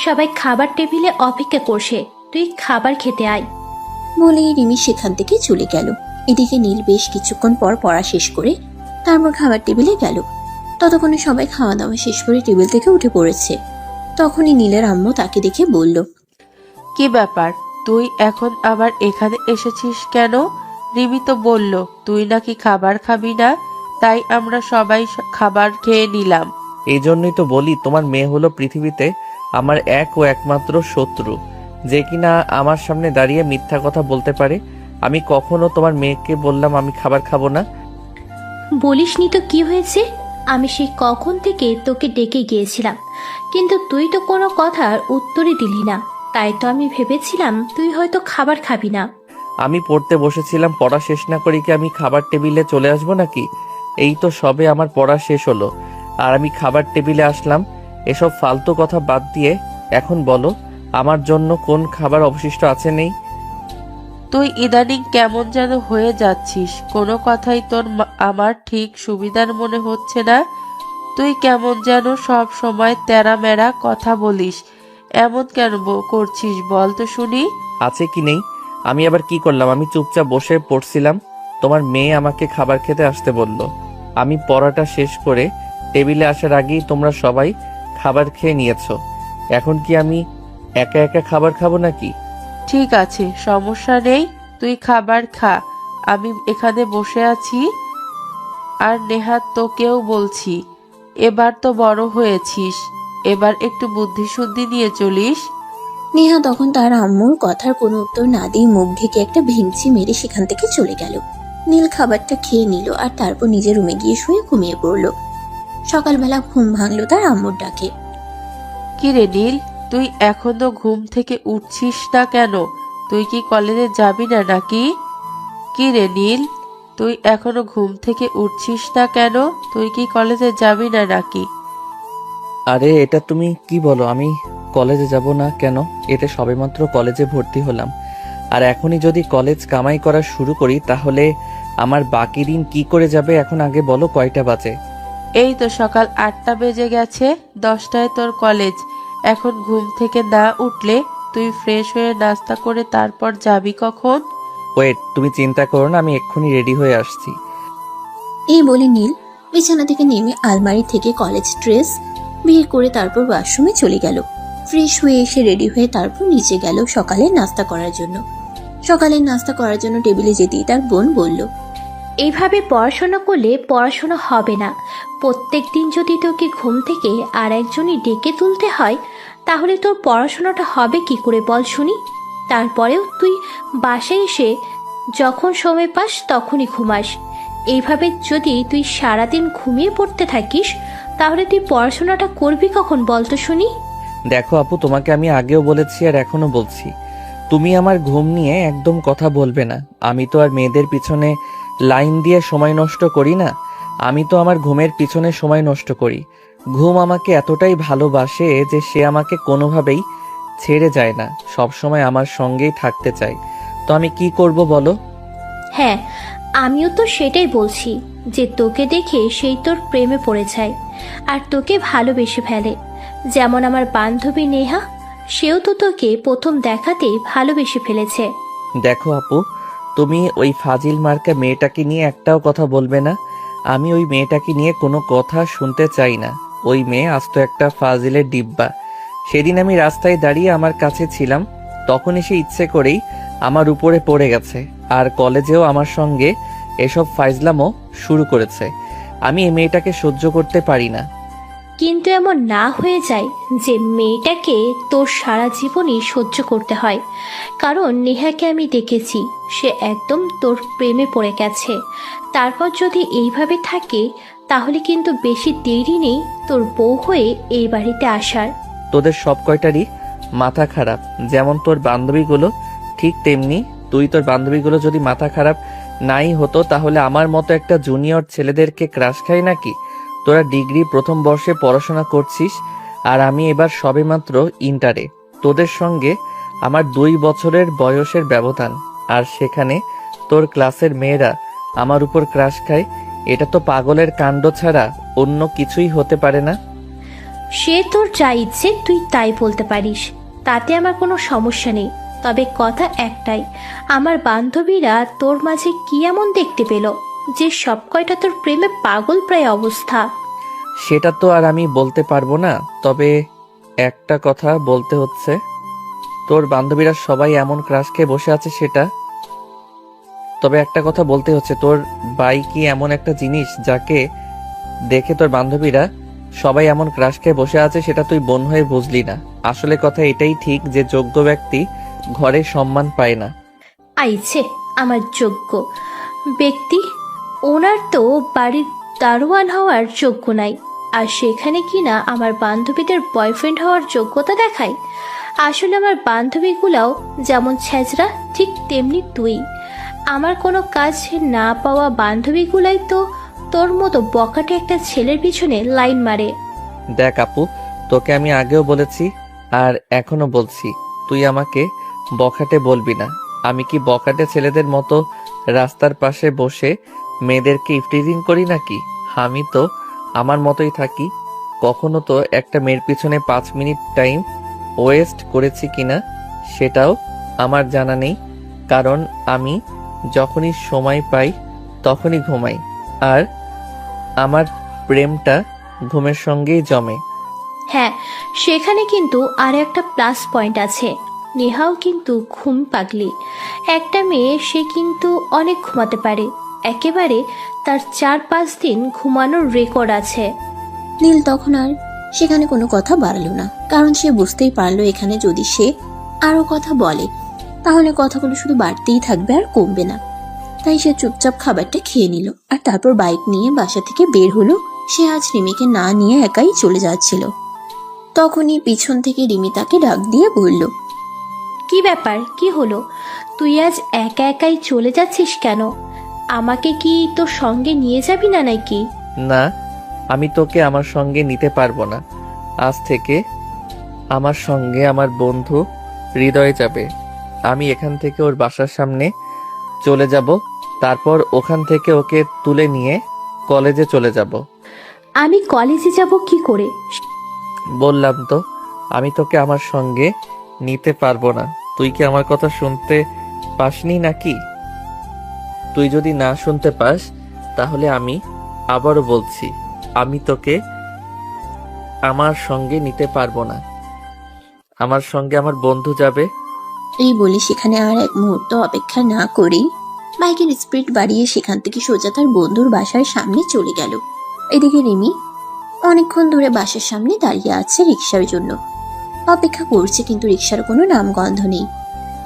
সবাই খাবার টেবিলে অপেক্ষা করছে, তুই খাবার খেতে আয়। বলেই রিমি সেখান থেকে চলে গেল। এদিকে নীল বেশ কিছুক্ষণ পর পড়া শেষ করে তারপর খাবার টেবিলে গেল। ততক্ষণে সবাই খাওয়া দাওয়া শেষ করে টেবিল থেকে উঠে পড়েছে। তখনই নীলের আম্মু তাকে দেখে বলল, কি ব্যাপার, তুই এখন আবার এখানে এসেছিস কেন? রিমি তো বলল তুই নাকি খাবার খাবি না, তাই আমরা সবাই খাবার খেয়ে নিলাম। এই জন্যই তো বলি তোমার মেয়ে হলো পৃথিবীতে আমার এক ও একমাত্র শত্রু, যে কিনা আমার সামনে দাঁড়িয়ে মিথ্যা কথা বলতে পারে। আমি কখনো তোমার মেয়েকে বললাম আমি খাবার খাবো না? বলিসনি তো কি হয়েছে? আমি সেই কখন থেকে তোকে ডেকে গিয়েছিলাম, কিন্তু তুই তো কোনো কথার উত্তরই দিলি না। তাই তো আমি ভেবেছিলাম তুই হয়তো খাবার খাবি না। আমি পড়তে বসেছিলাম, পড়া শেষ না করি কি আমি খাবার টেবিলে চলে আসবো নাকি? এই তো সবে আমার পড়া শেষ হলো আর আমি খাবার টেবিলে আসলাম। এসব ফালতু কথা বাদ দিয়ে এখন বলো আমার জন্য কোন খাবার অবশিষ্ট আছে নেই? তুই ইদানিং কেমন যেন হয়ে যাচ্ছিস, কোনো কথাই তোর আমার ঠিক সুবিধার মনে হচ্ছে না। তুই কেমন যেন সব সময় তেরা মেরা কথা বলিস, এমন কেন করছিস বল তো শুনি। আছে কি নেই? আমি আবার কি করলাম? আমি চুপচাপ বসে পড়ছিলাম, তোমার মেয়ে আমাকে খাবার খেতে আসতে বলল। আমি পড়াটা শেষ করে টেবিলে আসার আগেই তোমরা সবাই খাবার খেয়ে নিয়েছো। এখন কি আমি একা একা খাবার খাবো নাকি? ঠিক আছে, সমস্যা নেই, তুই খাবার খা, আমি এখানে বসে আছি। আর নেহাত তোকেও বলছি, এবার তো বড় হয়েছিস, এবার একটু বুদ্ধি শুদ্ধি নিয়ে চলিস। নেহা তখন তার আম্মুর কথার কোনো উত্তর না দিয়ে মুখ ঢেকে একটা ভেঙচি মেরে সেখান থেকে চলে গেল। নীল খাবারটা খেয়ে নিল আর তারপর নিজের রুমে গিয়ে শুয়ে ঘুমিয়ে পড়ল। সকালবেলা ঘুম ভাঙলো তার আম্মুর ডাকে। কি রে নীল, তুই এখনো ঘুম থেকে উঠছিস না কেন? তুই কি কলেজে যাবি না নাকি? কি রে নীল, তুই এখনো ঘুম থেকে উঠছিস না কেন? তুই কি কলেজে যাবি না নাকি? আরে এটা তুমি কি বলো? আমি কলেজে যাব না কেন? এতে সবেমাত্র কলেজে ভর্তি হলাম, আর এখনই যদি কলেজ কামাই করা শুরু করি তাহলে আমার বাকি দিন কি করে যাবে? এখন আগে বলো কয়টা বাজে? এই তো সকাল 8টা বেজে গেছে, 10টায় তোর কলেজ। এখন ঘুম থেকে না উঠলে তুই ফ্রেশ হয়ে নাস্তা করে তারপর যাবি কখন? ওয়েট, তুমি চিন্তা করো না, আমি এক্ষুনি রেডি হয়ে আসছি। এই বলে নীল বিছানা থেকে নেমে আলমারি থেকে কলেজ ড্রেস বের করে তারপর ওয়াশরুমে চলে গেল। ফ্রেশ হয়ে এসে রেডি হয়ে তারপর নিচে গেল সকালের নাস্তা করার জন্য। সকালের নাস্তা করার জন্য টেবিলে যেতেই তার বোন বলল, এইভাবে পড়াশোনা করলে পড়াশোনা হবে না। প্রত্যেক দিন যদি তোকে ঘুম থেকে আর একজনই ডেকে তুলতে হয়, তাহলে তোর পড়াশোনাটা হবে কি করে বল শুনি? তারপরেও তুই বাসায় এসে যখন সময় পাস তখনই ঘুমাস। এইভাবে যদি তুই সারাদিন ঘুমিয়ে পড়তে থাকিস, তাহলে তুই পড়াশোনাটা করবি কখন বল তো শুনি? দেখো আপু, তোমাকে আমি আগেও বলেছি আর এখনো বলছি, তুমি আমার ঘুম নিয়ে একদম কথা বলবে না। আমি তো আর মেয়েদের পিছনে লাইন দিয়ে সময় নষ্ট করি না, আমি তো আমার ঘুমের পিছনে সময় নষ্ট করি। ঘুম আমাকে এতটাই ভালোবাসে যে সে আমাকে কোনোভাবেই ছেড়ে যায় না, সব সময় আমার সঙ্গেই থাকতে চায়। তো আমি কি করব বলো? হ্যাঁ, আমিও তো সেটাই বলছি যে তোকে দেখে সেই তোর প্রেমে পড়ে যায় আর তোকে ভালোবেসে ফেলে। যেমন আমার বান্ধবী নেহা, সেও তো তোকে প্রথম দেখাতেই ভালোবেসে ফেলেছে। দেখো আপু, তুমি ওই ফাজিল মার্কা মেয়েটাকে নিয়ে একটাও কথা বলবে না। আমি ওই মেয়েটাকে নিয়ে কোনো কথা শুনতে চাই না। ওই মেয়ে আস্ত একটা ফাজিলের ডিব্বা। সেদিন আমি রাস্তায় দাঁড়িয়ে আমার কাছে ছিলাম, তখনই সে ইচ্ছে করেই আমার উপরে পড়ে গেছে, আর কলেজেও আমার সঙ্গে এসব ফাইজলামও শুরু করেছে। আমি এই মেয়েটাকে সহ্য করতে পারি না। কিন্তু এমন না হয়ে যায় যে মেয়েটাকে তোর সারা জীবনই সহ্য করতে হয়। কারণ নেহাকে আমি দেখেছি, সে একদম তোর প্রেমে পড়ে গেছে। তারপর যদি এইভাবে থাকে, তাহলে কিন্তু বেশি দেরি নেই তোর বউ হয়ে এই বাড়িতে আসার। তোদের সব কয়টারই মাথা খারাপ। যেমন তোর বান্ধবীগুলো, ঠিক তেমনি তুই তোর বান্ধবীগুলো যদি মাথা খারাপ নাই হতো তাহলে আমার মতো একটা জুনিয়র ছেলেদেরকে ক্রাশ খাই নাকি? তোরা ডিগ্রি প্রথম বর্ষে পড়াশোনা করছিস আর আমি এবার সবেমাত্র ইন্টারে। তোদের সঙ্গে আমার 2 বছরের বয়সের ব্যবধান, আর সেখানে তোর ক্লাসের মেয়েরা আমার উপর ক্রাশ খায়। এটা তো পাগলের কাণ্ড ছাড়া অন্য কিছুই হতে পারে না। সে তোর যা ইচ্ছে তুই তাই বলতে পারিস, তাতে আমার কোনো সমস্যা নেই। তবে কথা একটাই, আমার বান্ধবীরা তোর মাঝে কি এমন দেখতে পেল যে সব কয়টা তোর প্রেমে পাগল প্রায় অবস্থা? সেটা তো আর আমি বলতে পারবো না, তবে একটা কথা বলতে হচ্ছে, তোর বান্ধবীরা সবাই এমন ক্রাশ খেয়ে বসে আছে সেটা। তবে একটা কথা বলতে হচ্ছে, তোর বাই কি এমন একটা জিনিস যাকে দেখে তোর বান্ধবীরা সবাই এমন ক্রাশ খেয়ে বসে আছে সেটা তুই বোন হয়ে বুঝলি না। আসলে কথা এটাই ঠিক যে যোগ্য ব্যক্তি ঘরে সম্মান পায় না। আইছে আমার যোগ্য ব্যক্তি, ওনার তো বাড়ির দারোয়ান হওয়ার যোগ্য নাই, আর সেখানে কিনা আমার বান্ধবীদের বয়ফ্রেন্ড হওয়ার যোগ্যতা দেখায়। আসলে আমার বান্ধবীগুলাও যেমন ছেঁচড়া, ঠিক তেমনি তুই। আমার কোনো কাজ না পাওয়া বান্ধবীগুলাই তো তোর মতো বকাটে একটা ছেলের পিছনে লাইন মারে। দেখ আপু, তোকে আমি আগেও বলেছি আর এখনো বলছি, তুই আমাকে বখাটে বলবি না। আমি কি বখাটে ছেলেদের মতো রাস্তার পাশে বসে মেয়েদেরকে ইফটিজিং করি নাকি? আমি তো আমার মতোই থাকি। কখনো তো একটা মেয়ের পিছনে 5 মিনিট টাইম ওয়েস্ট করেছি কিনা সেটাও আমার জানা নেই, কারণ আমি যখনই সময় পাই তখনই ঘুমাই, আর আমার প্রেমটা ঘুমের সঙ্গেই জমে। হ্যাঁ, সেখানে কিন্তু আর একটা প্লাস পয়েন্ট আছে। নেহাও কিন্তু ঘুম পাগলি একটা মেয়ে, সে কিন্তু অনেক ঘুমাতে পারে। একেবারে তার 4-5 দিন ঘুমানোর রেকর্ড আছে। নীল তখন আর সেখানে কোনো কথা বাড়ালো না, কারণ সে বুঝতেই পারলো এখানে যদি সে আরো কথা বলে তাহলে কথাগুলো শুধু বাড়তেই থাকবে আর কমবে না। তাই সে চুপচাপ খাবারটা খেয়ে নিল আর তারপর বাইক নিয়ে বাসা থেকে বের হলো। সে আজ রিমিকে না নিয়ে একাই চলে যাচ্ছিল। তখনই পিছন থেকে রিমি তাকে ডাক দিয়ে বলল, কি ব্যাপার, কি হলো? তুই আজ একা একাই চলে যাচ্ছিস কেন? আমাকে কি তোর সঙ্গে নিয়ে যাবি না নাকি? না, আমি তোকে আমার সঙ্গে নিতে পারবো না। আজ থেকে আমার সঙ্গে আমার বন্ধু হৃদয় যাবে। আমি এখান থেকে ওর বাসার সামনে চলে যাব, তারপর ওখান থেকে ওকে তুলে নিয়ে কলেজে চলে যাব। আমি কলেজে যাব কি করে? বললাম তো, আমি তোকে আমার সঙ্গে নিতে পারবো না। তুই কি আমার কথা শুনতে পাসনি নাকি? তুই যদি না শুনতে পাস তাহলে আমি আবারও বলছি, আমি তোকে আমার সঙ্গে নিতে পারবো না। আমার সঙ্গে আমার বন্ধু যাবে। এই বলে সেখানে আর এক মুহূর্ত অপেক্ষা না করেই বাইকের স্পিড বাড়িয়ে সেখান থেকে সোজা তার বন্ধুর বাসার সামনে চলে গেল। এদিকে রিমি অনেকক্ষণ ধরে বাসার সামনে দাঁড়িয়ে আছে রিক্সার জন্য, অপেক্ষা করছে, কিন্তু রিক্সার কোনো নামগন্ধ নেই।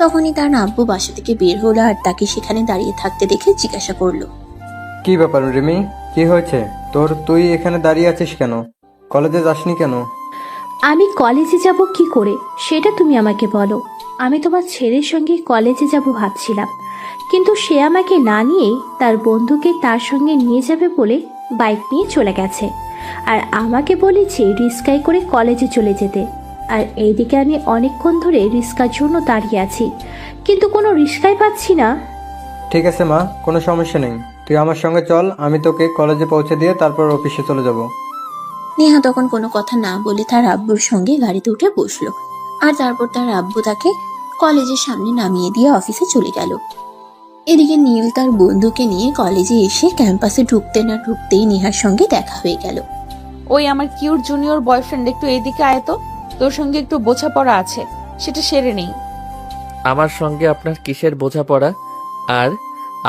তখনই তার আব্বু বাসা থেকে বের হলো আর তাকে সেখানে দাঁড়িয়ে থাকতে দেখে জিজ্ঞাসা করলো, কি ব্যাপার রিমি, কি হয়েছে তোর? তুই এখানে দাঁড়িয়ে আছিস কেন? কলেজে যাসনি কেন? আমি কলেজে যাব কি করে সেটা তুমি আমাকে বলো। আমি তোমার ছেলের সঙ্গে কলেজে যাব ভাবছিলাম, কিন্তু সে আমাকে না নিয়েই তার বন্ধুকে তার সঙ্গে নিয়ে যাবে বলে বাইক নিয়ে চলে গেছে। আর আমাকে বলেছে রিস্কায় করে কলেজে চলে যেতে। আর এইদিকে আমি অনেকক্ষণ ধরে রিস্কার জন্য দাঁড়িয়ে আছি, কিন্তু কোনো রিস্কাই পাচ্ছি না। ঠিক আছে মা, কোনো সমস্যা নেই, তুই আমার সঙ্গে চল, আমি তোকে কলেজে পৌঁছে দিয়ে তারপর অফিসে চলে যাব। নেহা তখন কোনো কথা না বলে তার আব্বুর সঙ্গে গাড়িতে উঠে বসলো, আর তারপর তার আব্বু তাকে কলেজের সামনে নামিয়ে দিয়ে অফিসে চলে গেল। এদিকে নীল তার বন্ধুকে নিয়ে কলেজে এসে ক্যাম্পাসে ঢুকতে না ঢুকতেই নেহার সঙ্গে দেখা হয়ে গেল। ওই আমার কিউট জুনিয়র বয়ফ্রেন্ড, একটু এদিকে আয় তো, তোর সঙ্গে একটু বোঝাপড়া আছে, সেটা সেরে নেই। আমার সঙ্গে আপনার কিসের বোঝাপড়া? আর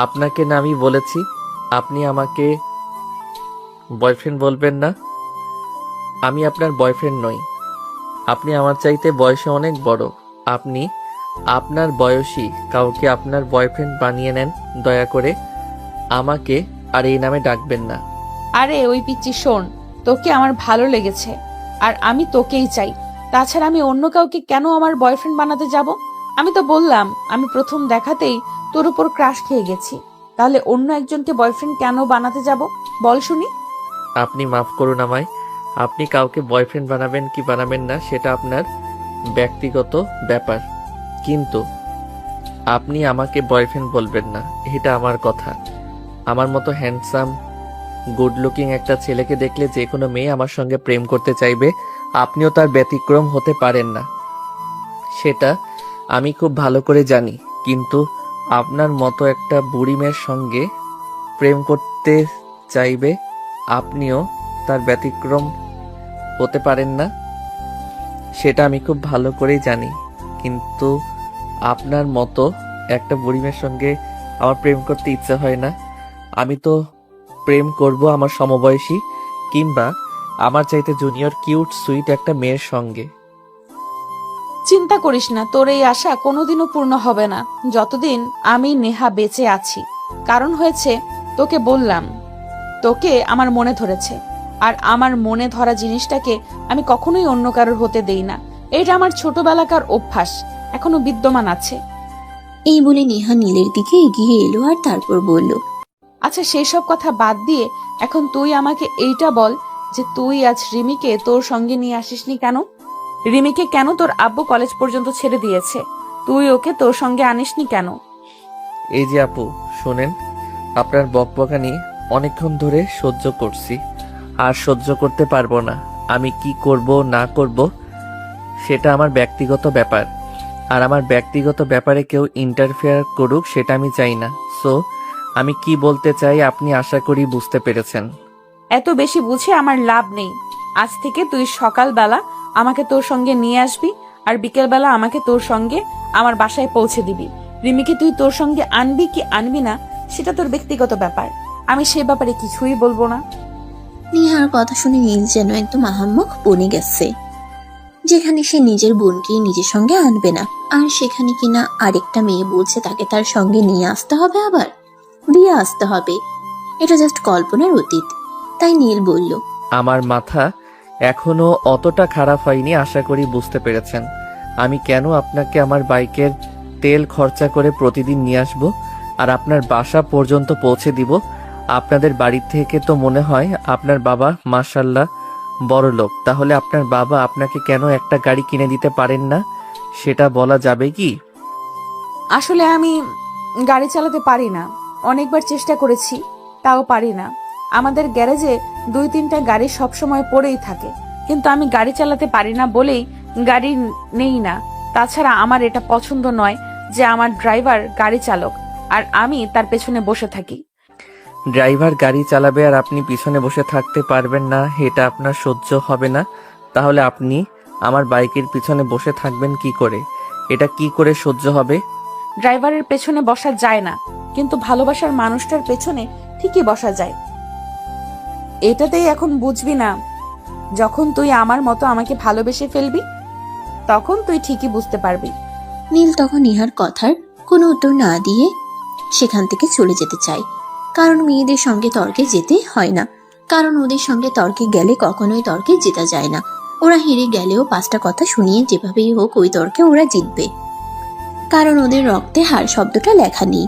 আপনাকে না আমি বলেছি আপনি আমাকে বয়ফ্রেন্ড বলবেন না। আমি আপনার বয়ফ্রেন্ড নই। আপনি আমার চাইতে বয়সে অনেক বড়। আপনি আপনার বয়সী কাউকে আপনার বয়ফ্রেন্ড বানিয়ে নেন। দয়া করে আমাকে আর এই নামে ডাকবেন না। আরে ওই পিচ্চি শোন, তোকে আমার ভালো লেগেছে আর আমি তোকেই চাই। তাছাড়া আমি অন্য কাউকে কেন আমার বয়ফ্রেন্ড বানাতে যাব? আমি তো বললাম আমি প্রথম দেখাতেই তোর উপর ক্রাশ খেয়ে গেছি, তাহলে অন্য একজনকে বয়ফ্রেন্ড কেন বানাতে যাব বল শুনি? আপনি মাফ করুন আমায়। আপনি কাউকে বয়ফ্রেন্ড বানাবেন কি বানাবেন না সেটা আপনার ব্যক্তিগত ব্যাপার, কিন্তু আপনি আমাকে বয়ফ্রেন্ড বলবেন না, এটা আমার কথা। আমার মতো হ্যান্ডসাম গুড লুকিং একটা ছেলেকে দেখলে যে কোনো মেয়ে আমার সঙ্গে প্রেম করতে চাইবে। আপনিও তার ব্যতিক্রম হতে পারেন না, সেটা আমি খুব ভালো করে জানি, কিন্তু আপনার মতো একটা বুড়ি মেয়ের সঙ্গে প্রেম করতে চাইবে, আপনিও তার ব্যতিক্রম হতে পারেন না, সেটা আমি খুব ভালো করেই জানি, কিন্তু আপনার মতো একটা বুড়ি মেয়ের সঙ্গে আমার প্রেম করতে ইচ্ছা হয় না। আমি তো প্রেম করব আমার সমবয়সী কিংবা আমার চাইতে জুনিয়র কিউট সুইট একটা মেয়ের সঙ্গে। চিন্তা করিস না, তোর এই আশা কোনোদিনও পূর্ণ হবে না যতদিন আমি নেহা বেঁচে আছি। কারণ হয়েছে, তোকে বললাম, তোকে আমার মনে ধরেছে, আর আমার মনে ধরা জিনিসটাকে আমি কখনোই অন্য কারোর হতে দেই না। এটা আমার ছোটবেলাকার অভ্যাস, এখনো বিদ্যমান আছে। এই বলে নেহা নীলের দিকে এগিয়ে এলো আর তারপর বলল, আচ্ছা সেই সব কথা বাদ দিয়ে এখন তুই আমাকে এইটা বল যে তুই আজ রিমিকে তোর সঙ্গে নিয়ে আসিসনি কেন? রিমিকে কেন তোর আব্বু কলেজ পর্যন্ত ছেড়ে দিয়েছে, তুই ওকে তোর সঙ্গে আনিসনি কেন? এই যে আপু শোনেন, আপনার বকবকানি অনেকক্ষণ ধরে সহ্য করছি, আর সহ্য করতে পারবো না। আমি কি করব না করব সেটা আমার ব্যক্তিগত ব্যাপার, আর আমার ব্যক্তিগত ব্যাপারে কেউ ইন্টারফেয়ার করুক সেটা আমি চাই না। সো আমি কি বলতে চাই আপনি আশা করি বুঝতে পেরেছেন। এত বেশি বুঝে আমার লাভ নেই। আজ থেকে তুই সকালবেলা আমাকে তোর সঙ্গে নিয়ে আসবি, আর বিকেলবেলা আমাকে তোর সঙ্গে আমার বাসায় পৌঁছে দিবি। রিমিকে তুই তোর সঙ্গে আনবি কি আনবি না সেটা তোর ব্যক্তিগত ব্যাপার, আমি সে ব্যাপারে কিছুই বলবো না। নেহার কথা শুনে নীল যেন একদম আহাম্মক বনে গেছে, যেখানে সে নিজের বোনকে নিজের সঙ্গে আনবে না, আর সেখানে কিনা আরেকটা মেয়ে বলছে তাকে তার সঙ্গে নিয়ে আসতে হবে, আবার দিয়ে আসতে হবে। এটা জাস্ট কল্পনার অতীত। তাই নীল বলল, আমার মাথা এখনো অতটা খারাপ হয়নি, আশা করি বুঝতে পেরেছেন। আমি কেন আপনাকে আমার বাইকের তেল খরচা করে প্রতিদিন নিয়ে আসবো? আর আপনার বাসা পর্যন্ত পৌঁছে দিব। আপনাদের বাড়ি থেকে তো মনে হয় আপনার বাবা মাশাল্লাহ বড় লোক। তাহলে আপনার বাবা আপনাকে কেন একটা গাড়ি কিনে দিতে পারেন না, সেটা বলা যাবে কি? আসলে আমি গাড়ি চালাতে পারি না, অনেকবার চেষ্টা করেছি, তাও পারি না। আমাদের গ্যারেজে 2-3টা গাড়ি সবসময় পড়েই থাকে, কিন্তু আমি গাড়ি চালাতে পারি না বলেই গাড়ি নেই না। তাছাড়া আমার এটা পছন্দ নয় যে আমার ড্রাইভার গাড়ি চালক আর আমি তার পেছনে বসে থাকি। ড্রাইভার গাড়ি চালাবে আর আপনি পিছনে বসে থাকতে পারবেন না, এটা আপনার সহ্য হবে না। তাহলে আপনি আমার বাইকের পিছনে বসে থাকবেন কি করে? এটা কি করে সহ্য হবে? ড্রাইভারের পেছনে বসা যায় না, কিন্তু ভালোবাসার মানুষটার পেছনে ঠিকই বসা যায়। এটাতেই এখন বুঝবি না? যখন তুই আমার মতো আমাকে ভালোবেসে ফেলবি, তখন তুই ঠিকই বুঝতে পারবি। নীল তখন নিহার কথার কোনো উত্তর না দিয়ে সেখান থেকে চলে যেতে চায়। কারণ মেয়েদের সঙ্গে তর্কে যেতে হয় না, কারণ ওদের সঙ্গে তর্কে গেলে কখনোই তর্কে জেতা যায় না। ওরা হেরে গেলেও 5টা কথা শুনিয়ে যেভাবেই হোক ওই তর্কে ওরা জিতবে, কারণ ওদের রক্তে হার শব্দটা লেখা নেই।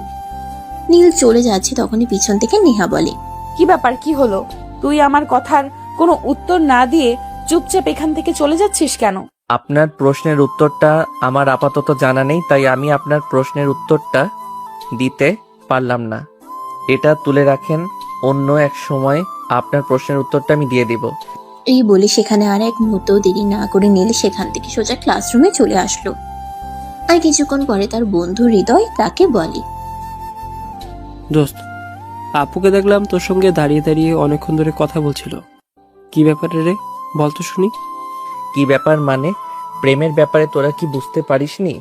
নীল চলে যাচ্ছে, তখনই পিছন থেকে নেহা বলে, কি ব্যাপার, কি হলো? তুই আমার কথার কোনো উত্তর না দিয়ে চুপচাপ এখান থেকে চলে যাচ্ছিস কেন? আপনার প্রশ্নের উত্তরটা আমার আপাতত জানা নেই, তাই আমি আপনার প্রশ্নের উত্তরটা দিতে পারলাম না। এটা তুলে রাখেন, অন্য এক সময় আপনার প্রশ্নের উত্তরটা আমি দিয়ে দিব। এই বলে সেখানে আর এক মুহূর্ত দেরি না করে নীল সেখান থেকে সোজা ক্লাসরুমে চলে আসলো। আর কিছুক্ষণ পরে তার বন্ধু হৃদয় তাকে বলে, দোস্ত, আপুকে দেখলাম তোর সঙ্গে দাঁড়িয়ে দাঁড়িয়ে অনেকক্ষণ ধরে কথা বলছিল। কি ব্যাপারে রে, বল তো শুনি। কি ব্যাপার মানে? প্রেমের ব্যাপারে তোরা কি বুঝতে পারিসনি?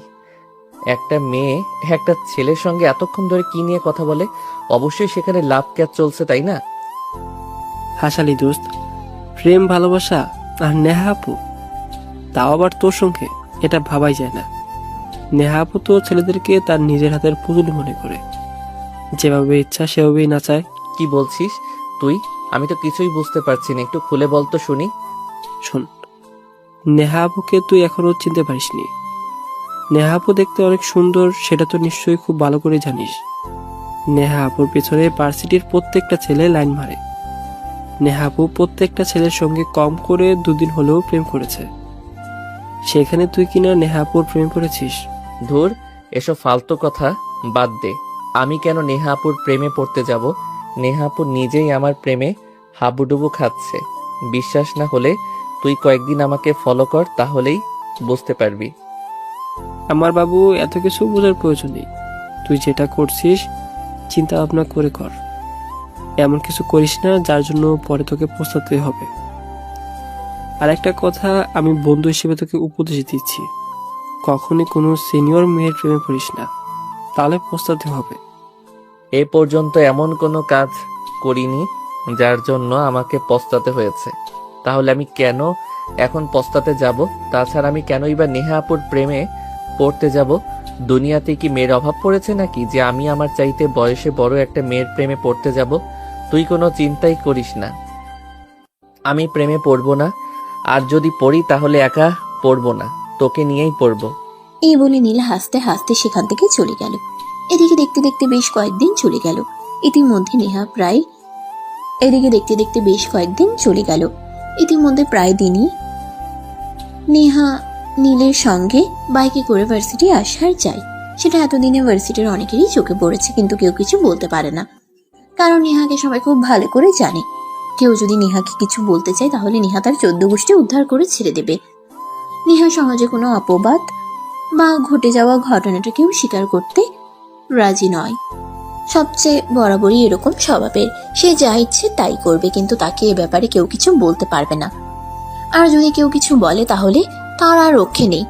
একটা মেয়ে একটা ছেলের সঙ্গে এতক্ষণ ধরে কি নিয়ে কথা বলে? অবশ্যই সেখানে লাভ ক্যাচ চলছে, তাই না? হাসালি দোস্ত, প্রেম ভালোবাসা আর নেহা আপু, তাও আবার তোর সঙ্গে, এটা ভাবাই যায় না। নেহা আপু তো ছেলেদেরকে তার নিজের হাতের পুতুল মনে করে, যেভাবে ইচ্ছা সেভাবেই নাচায়। কি বলছিস তুই? আমি তো কিছুই বুঝতে পারছি না, একটু খুলে বল তো শুনি। শোন, নেহা আপুকে তুই এখনো চিনতে পারিসনি। নেহা আপু দেখতে অনেক সুন্দর, সেটা তো নিশ্চয়ই খুব ভালো করে জানিস। নেহা আপুর পেছনে ভার্সিটির প্রত্যেকটা ছেলে লাইন মারে। নেহা আপু প্রত্যেকটা ছেলের সঙ্গে কম করে 2 দিন হলেও প্রেম করেছে। সেখানে তুই কিনা নেহা আপুর প্রেম করেছিস? ধুর, এসব ফালতু কথা বাদ দে। আমি কেন নেহা আপুর প্রেমে পড়তে যাব? নেহা আপু নিজেই আমার প্রেমে হাবুডুবু খাচ্ছে। বিশ্বাস না হলে তুই কয়েকদিন আমাকে ফলো কর, তাহলেই বুঝতে পারবি। আমার বাবু, এত কিছু বোঝার প্রয়োজন নেই। তুই যেটা করছিস চিন্তা ভাবনা করে কর। এমন কিছু করিস না যার জন্য পরে তোকে পস্তাতে হবে। আর একটা কথা আমি বন্ধু হিসেবে তোকে উপদেশ দিচ্ছি, কখনই কোনো সিনিয়র মেয়ের প্রেমে পড়িস না, তাহলে পস্তাতে হবে। এ পর্যন্ত এমন কোনো কাজ করিনি যার জন্য আমাকে পস্তাতে হয়েছে, তাহলে আমি কেন এখন পস্তাতে যাব? তাছাড়া আমি কেনই বা নেহা আপুর প্রেমে পড়তে যাব? দুনিয়াতে কি মেয়ের অভাব পড়েছে নাকি যে আমি আমার চাইতে বয়সে বড় একটা মেয়ের প্রেমে পড়তে যাব? তুই কোনো চিন্তাই করিস না, আমি প্রেমে পড়ব না। আর যদি পড়ি তাহলে একা পড়ব না, তোকে নিয়েই পড়ব। এই বলে নীল হাসতে হাসতে সেখান থেকে চলে গেল। এদিকে দেখতে দেখতে বেশ কয়েকদিন চলে গেল। ইতিমধ্যে নেহা প্রায় এদিকে দেখতে দেখতে বেশ কয়েকদিন চলে গেল। ইতিমধ্যে প্রায় দিনই নেহা নীলের সঙ্গে বাইকে করে ভার্সিটি আসার যায়। সেটা এতদিনে ভার্সিটির অনেকেরই চোখে পড়েছে, কিন্তু কেউ কিছু বলতে পারে না, কারণ নেহাকে সবাই খুব ভালো করে জানে। কেউ যদি নেহাকে কিছু বলতে চায় তাহলে নেহা তার 14 গোষ্ঠী উদ্ধার করে ছেড়ে দেবে। নেহা সমাজে কোনো অপবাদ বা ঘটে যাওয়া ঘটনাটা কেউ স্বীকার করতে রাজি নয়। সবচেয়ে বরাবরই এরকম স্বভাবের, সে যা ইচ্ছে তাই করবে, কিন্তু তাকে এ ব্যাপারে কেউ কিছু বলতে পারবে না। আর যদি কেউ কিছু বলে তাহলে তার আর রক্ষে নেই।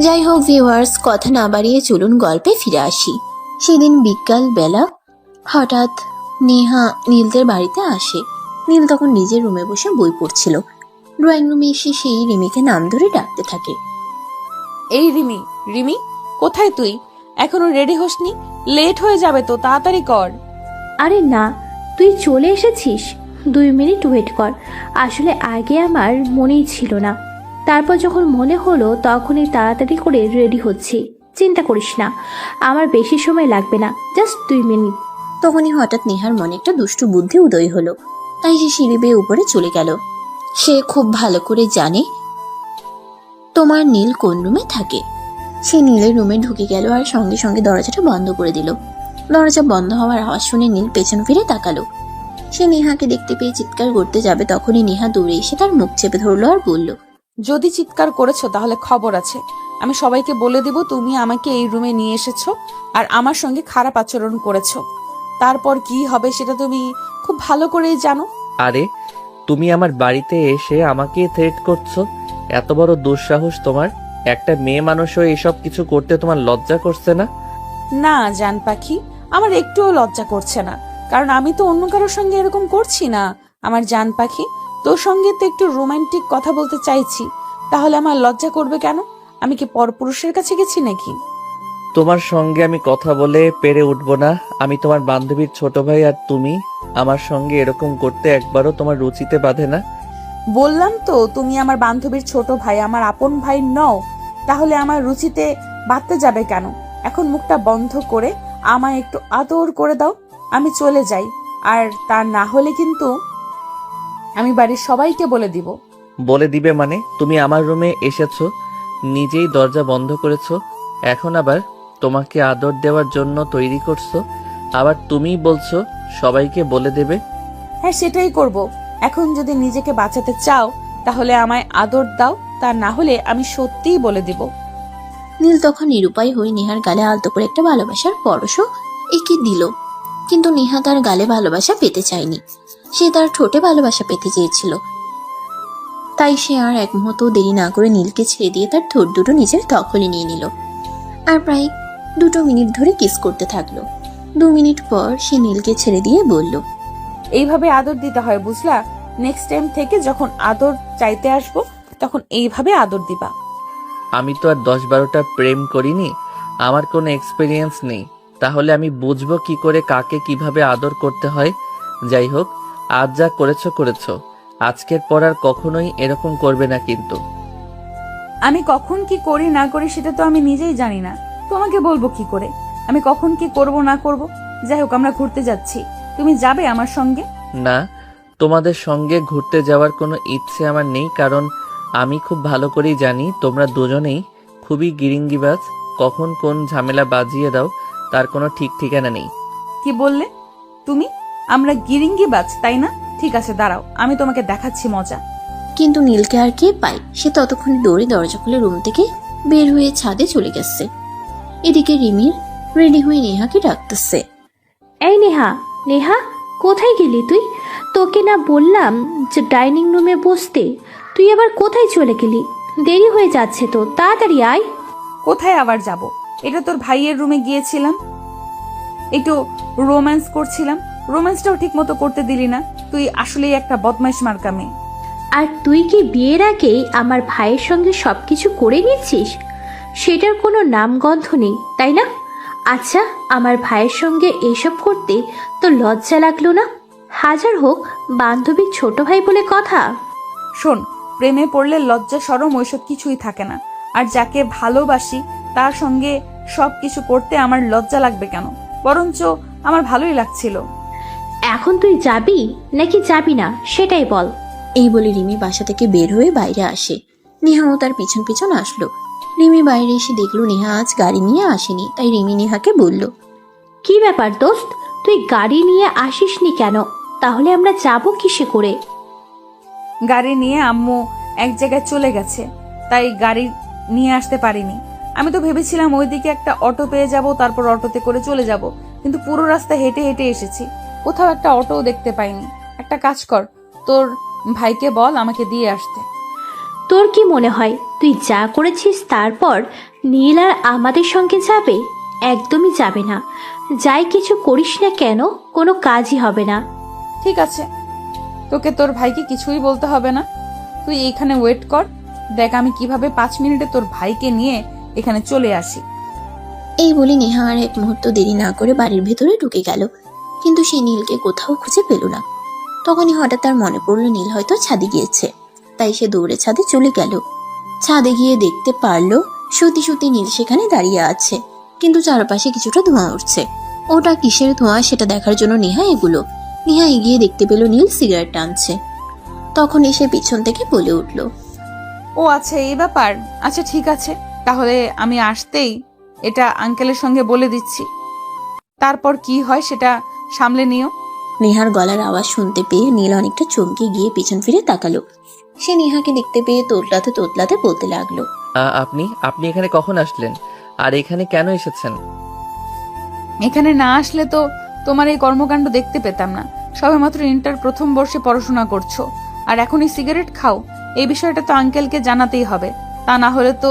যাই হোক ভিউয়ার্স, কথা না বাড়িয়ে চলুন গল্পে ফিরে আসি। সেদিন বিকাল বেলা হঠাৎ নেহা নীলদের বাড়িতে আসে। নীল তখন নিজের রুমে বসে বই পড়ছিল। ড্রয়িং রুমে এসে সেই রিমিকে নাম ধরে ডাকতে থাকে। এই রিমি, রিমি কোথায় তুই? এখনো রেডি হসনি? লেট হয়ে যাবে তো, তাড়াতাড়ি কর। আরে না, তুই চলে এসেছিস? 2 মিনিট ওয়েট কর। আসলে আগে আমার মনেই ছিল না, তারপর যখন মনে হলো তখনই তাড়াতাড়ি করে রেডি হচ্ছি। চিন্তা করিস না, আমার বেশি সময় লাগবে না, জাস্ট 2 মিনিট। তখনই হঠাৎ নেহার মনে একটা দুষ্টু বুদ্ধি উদয় হলো। তাই সে সিঁড়ি বেয়ে উপরে চলে গেল। সে খুব ভালো করে জানে তোমার নীল কোন রুমে থাকে। সে নীলের রুমে ঢুকে গেল আর সঙ্গে সঙ্গে দরজাটা বন্ধ করে দিল। দরজা বন্ধ হওয়ার আওয়াজ শুনে নীল পেছন ফিরে তাকালো। সে নেহাকে দেখতে পেয়ে চিৎকার করতে যাবে, তখনই নেহা দৌড়ে এসে তার মুখ চেপে ধরলো আর বলল, যদি চিৎকার করেছো তাহলে খবর আছে। আমি সবাইকে বলে দেব তুমি আমাকে এই রুমে নিয়ে এসেছো আর আমার সঙ্গে খারাপ আচরণ করেছো। তারপর কি হবে সেটা তুমি খুব ভালো করেই জানো। আরে তুমি আমার বাড়িতে এসে আমাকে থ্রেট করছো? এত বড় দুঃসাহস তোমার! একটা মেয়ে মানুষ হয়ে এসব কিছু করতে তোমার লজ্জা করছে না? না জান পাখি, আমার একটুও লজ্জা করছে না, কারণ আমি তো অন্য কারোর সঙ্গে এরকম করছি না। আমার জান পাখি, তোর সঙ্গে তো একটু রোমান্টিক কথা বলতে চাইছি, তাহলে আমার লজ্জা করবে কেন? আমি কি পরপুরুষের কাছে গেছি নাকি? তোমার সঙ্গে আমি কথা বলে পেরে উঠবো না। আমি তোমার বান্ধবীর ছোট ভাই, আর তুমি আমার সঙ্গে এরকম করতে একবারও তোমার রুচিতে বাঁধে না। বললাম তো তুমি আমার বান্ধবীর ছোট ভাই, আমার আপন ভাই নও, তাহলে আমার রুচিতে বাঁধতে যাবে কেন? এখন মুখটা বন্ধ করে আমায় একটু আদর করে দাও, আমি চলে যাই। আর তা না হলে কিন্তু আমি বাড়ির সবাইকে বলে দিব। বলে দিবে মানে? তুমি আমার রুমে এসেছো, নিজেই দরজা বন্ধ করেছো, এখন আবার তোমাকে আদর দেওয়ার জন্য তৈরি করছো, আবার তুমিই বলছো সবাইকে বলে দেবে। হ্যাঁ সেটাই করব। এখন যদি নিজেকে বাঁচাতে চাও তাহলে আমায় আদর দাও, তা না হলে আমি সত্যিই বলে দিব। নীল তখন নিরুপায় হয়ে নেহার গালে আলতো করে একটা ভালোবাসার পরশও এঁকে দিল। কিন্তু নেহা তার গালে ভালোবাসা পেতে চায়নি, সে তার ঠোঁটে ভালোবাসা পেতে চেয়েছিল। তাই সে আর এক মুহূর্ত দেরি না করে নীলকে ছেড়ে দিয়ে তার ঠোঁট দুটো নিজের দখলে নিয়ে নিল আর প্রায় 2 মিনিট ধরে কিস করতে থাকলো। 2 মিনিট পর সে নীলকে ছেড়ে দিয়ে বলল, এইভাবে আদর দিতে হয়, বুঝলা? নেক্সট টাইম থেকে যখন আদর চাইতে আসবো তখন এইভাবে আদর দিবা। আমি তো আর 10-12টা প্রেম করিনি, আমার কোনো এক্সপিরিয়েন্স নেই, তাহলে আমি বুঝবো কি করে কাকে কিভাবে আদর করতে হয়। যাই হোক, আজ যা করেছো করেছো, আজকের পর আর কখনোই এরকম করবে না কিন্তু। আমি কখন কি করি না করি সেটা তো আমি নিজেই জানি না, তোমাকে বলবো কি করে আমি কখন কি করব না করব? যাই হোক, আমরা ঘুরতে যাচ্ছি, তুমি যাবে আমার সঙ্গে? না, তোমাদের সঙ্গে ঘুরতে যাওয়ার কোনো ইচ্ছে আমার নেই, কারণ আমি খুব ভালো করেই জানি তোমরা দুজনেই খুবই গিরিঙ্গিবাজ। কখন কোন ঝামেলা বাজিয়ে দাও তার কোনো ঠিক ঠিকানা নেই। কি বললে তুমি? আমরা গিরিঙ্গিবাজ, তাই না? ঠিক আছে, দাঁড়াও, আমি তোমাকে দেখাচ্ছি মজা। কিন্তু নীলকে আর কে পায়? সে ততক্ষণে দৌড়ে দরজা খুলে রুম থেকে বের হয়ে ছাদে চলে গেছে। এদিকে রিমির রেডি হয়ে নেহাকে ডাকতেছে। এই নেহা, নেহা কোথায় গেলি তুই? তোকে না বললাম যে ডাইনিং রুমে বসতে, তুই আবার কোথায় চলে গেলি? দেরি হয়ে যাচ্ছে তো, তাড়াতাড়ি আয়। কোথায় আবার যাব? এটা তোর ভাইয়ের রুমে গিয়েছিলাম, একটু রোম্যান্স করছিলাম। রোম্যান্সটাও ঠিক মতো করতে দিলি না, তুই আসলেই একটা বদমাইশ মার্কা মেয়ে। আর তুই কি বিয়ের আগেই আমার ভাইয়ের সঙ্গে সবকিছু করে নিচ্ছিস? সেটার কোনো নামগন্ধ নেই, তাই না? আচ্ছা, আমার ভাইয়ের সঙ্গে এসব করতে তো লজ্জা লাগলো না? হাজার হোক বান্ধবীর ছোট ভাই বলে কথা। শোন, প্রেমে পড়লে লজ্জা শরম ওইসব কিছুই থাকে না। আর যাকে ভালোবাসি তার সঙ্গে সবকিছু করতে আমার লজ্জা লাগবে কেন? বরঞ্চ আমার ভালোই লাগছিল। এখন তুই যাবি নাকি যাবি না সেটাই বল। এই বলে রিমি বাসা থেকে বের হয়ে বাইরে আসে। নেহাও তার পিছন পিছন আসলো। রিমি বাইরে এসে দেখলো নেহা আজ গাড়ি নিয়ে আসেনি, তাই রিমি নেহাকে বলল, কি ব্যাপার দোস্ত, তুই গাড়ি নিয়ে আসিসনি কেন? তাহলে আমরা যাব কিসে করে? গাড়ি নিয়ে আম্মু এক জায়গায় চলে গেছে, তাই গাড়ি নিয়ে আসতে পারিনি। আমি তো ভেবেছিলাম ওইদিকে একটা অটো পেয়ে যাব, তারপর অটোতে করে চলে যাব, কিন্তু পুরো রাস্তা হেঁটে হেঁটে এসেছি, কোথাও একটা অটোও দেখতে পাইনি। একটা কাজ কর, তোর ভাইকে বল আমাকে দিয়ে আসতে। তোর কি মনে হয় তুই যা করেছিস তারপর নীল আর আমাদের সঙ্গে যাবে? একদমই যাবে না। যাই কিছু করিস না কেন, কোনো কাজই হবে না। ঠিক আছে, তোকে তোর ভাইকে কিছুই বলতে হবে না, তুই এইখানে ওয়েট কর, দেখ আমি কিভাবে 5 মিনিটে তোর ভাইকে নিয়ে এখানে চলে আসি। এই বলে নেহা আর এক মুহূর্ত দেরি না করে বাড়ির ভেতরে ঢুকে গেল। কিন্তু সে নীলকে কোথাও খুঁজে পেল না। তখনই হঠাৎ তার মনে পড়লো নীল হয়তো ছাদে গিয়েছে, তাই সে দৌড়ে ছাদে চলে গেল। ছাদে গিয়ে দেখতে পারলো সত্যি সত্যি নীল সেখানে দাঁড়িয়ে আছে, কিন্তু চারপাশে কিছুটা ধোঁয়া উঠছে। ওটা কিসের ধোঁয়া সেটা দেখার জন্য নেহা এগুলো। নেহা এগিয়ে দেখতে পেল নীল সিগারেট টানছে। তখন এসে পিছন থেকে বলে উঠল, ও আচ্ছা এই ব্যাপার। আচ্ছা ঠিক আছে, তাহলে আমি আসতেই এটা আঙ্কেলের সঙ্গে বলে দিচ্ছি, তারপর কি হয় সেটা সামলে নিও। নেহার গলার আওয়াজ শুনতে পেয়ে নীল অনেকটা চমকে গিয়ে পিছন ফিরে তাকালো। সে নেহাকে দেখতে পেয়ে তোতলাতে তোতলাতে বলতে লাগলো, আপনি আপনি এখানে কখন আসলেন? আর এখানে কেন এসেছেন? এখানে না আসলে তো তোমার এই কর্মকাণ্ড দেখতে পেতাম না। সবেমাত্র ইন্টার প্রথম বর্ষে পড়াশোনা করছো, আর এখনই সিগারেট খাও। এই বিষয়টা তো আঙ্কেলকে জানাতেই হবে, তা না হলে তো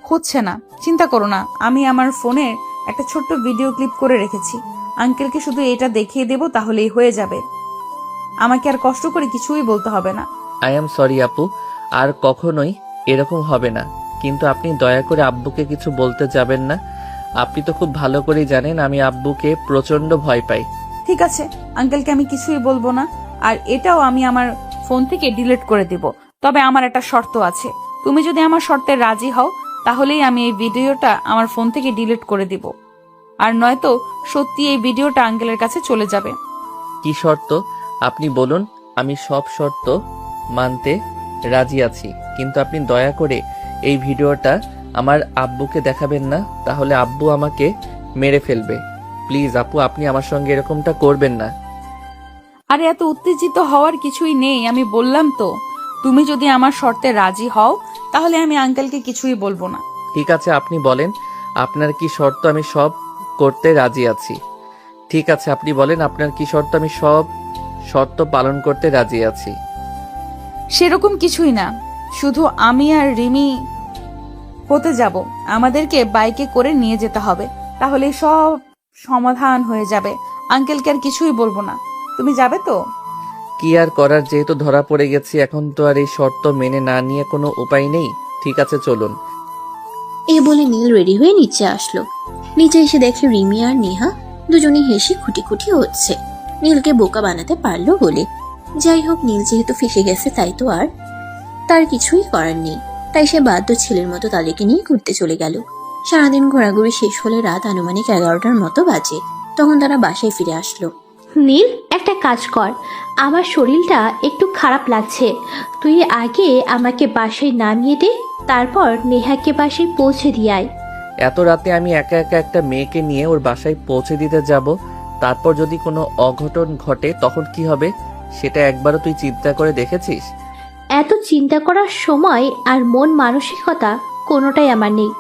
হচ্ছে না। চিন্তা করো না, আমি আমার ফোনে একটা ছোট্ট ভিডিও ক্লিপ করে রেখেছি। আঙ্কেলকে শুধু এটা দেখিয়ে দেব, তাহলেই হয়ে যাবে। আমাকে আর কষ্ট করে কিছুই বলতে হবে না। আই এম সরি আপু, আর কখনোই এরকম হবে না। কিন্তু আপনি দয়া করে আব্বুকে কিছু বলতে যাবেন না। আপনি তো খুব ভালো করেই জানেন আমি আব্বুকে প্রচন্ড ভয় পাই। ঠিক আছে, আঙ্কেলকে আমি কিছুই বলবো না, আর এটাও আমি আমার ফোন থেকে ডিলিট করে দিব। তবে আমার একটা শর্ত আছে, তুমি যদি আমার শর্তে রাজি হও তাহলেই আমি এই ভিডিওটা আমার ফোন থেকে ডিলিট করে দিব, আর নয়তো সত্যি এই ভিডিওটা আঙ্কেলের কাছে চলে যাবে। কি শর্ত আপনি বলুন, আমি সব শর্ত মানতে রাজি আছি। কিন্তু আপনি দয়া করে এই ভিডিওটা আমার আব্বুকে দেখাবেন না, তাহলে আব্বু আমাকে মেরে ফেলবে। প্লিজ আপু, আপনি আমার সঙ্গে এরকমটা করবেন না। আরে এত উত্তেজিত হওয়ার কিছুই নেই, আমি বললাম তো। তুমি যদি আমার শর্তে রাজি হও তাহলে আমি আঙ্কেলকে কিছুই বলবো না। ঠিক আছে, আপনি বলেন আপনার কি শর্ত, আমি সব করতে রাজি আছি। ঠিক আছে, আপনি বলেন আপনার কি শর্ত, আমি সব শর্ত পালন করতে রাজি আছি। সেরকম কিছুই না, শুধু আমি আর রিমি হতে যাব। আমাদেরকে বাইকে করে নিয়ে যেতে হবে, তাহলে সব সমাধান হয়ে যাবে। আঙ্কেলকে আর কিছুই বলবো না। তুমি যাবে তো? কি আর করার, যেহেতু ধরা পড়ে গেছি এখন তো আর এই শর্ত মেনে না নিয়ে কোনো উপায় নেই। ঠিক আছে চলুন। এই বলে নীল রেডি হয়ে নিচে আসলো। নিচে এসে দেখে রিমি আর নেহা দুজনেই হেসে খুঁটি খুঁটি হচ্ছে, নীলকে বোকা বানাতে পারলো বলে। যাই হোক, নীল যেহেতু ফেসে গেছে তাই তো আর তার কিছুই করার নেই। তাই সে বাধ্য ছেলের মতো তাদেরকে নিয়ে ঘুরতে চলে গেল। সারাদিন ঘোরাঘুরি শেষ হলে রাত আনুমানিক 11টার মতো বাজে। তখন তারা বাসায় ফিরে আসলো। নীল, একটা কাজ কর, আমার শরীরটা একটু খারাপ লাগছে। তুই আগে আমাকে বাসায় নামিয়ে দে, তারপর নেহাকে বাসায় পৌঁছে দিয়ে আয়। এত রাতে আমি একা একা একটা মেয়েকে নিয়ে ওর বাসায় পৌঁছে দিতে যাব, তারপর যদি কোনো অঘটন ঘটে তখন কি হবে সেটা একবারও তুই চিন্তা করে দেখেছিস? এত চিন্তা করার সময় আর মন মানসিকতা কোনোটাই আমার নেই।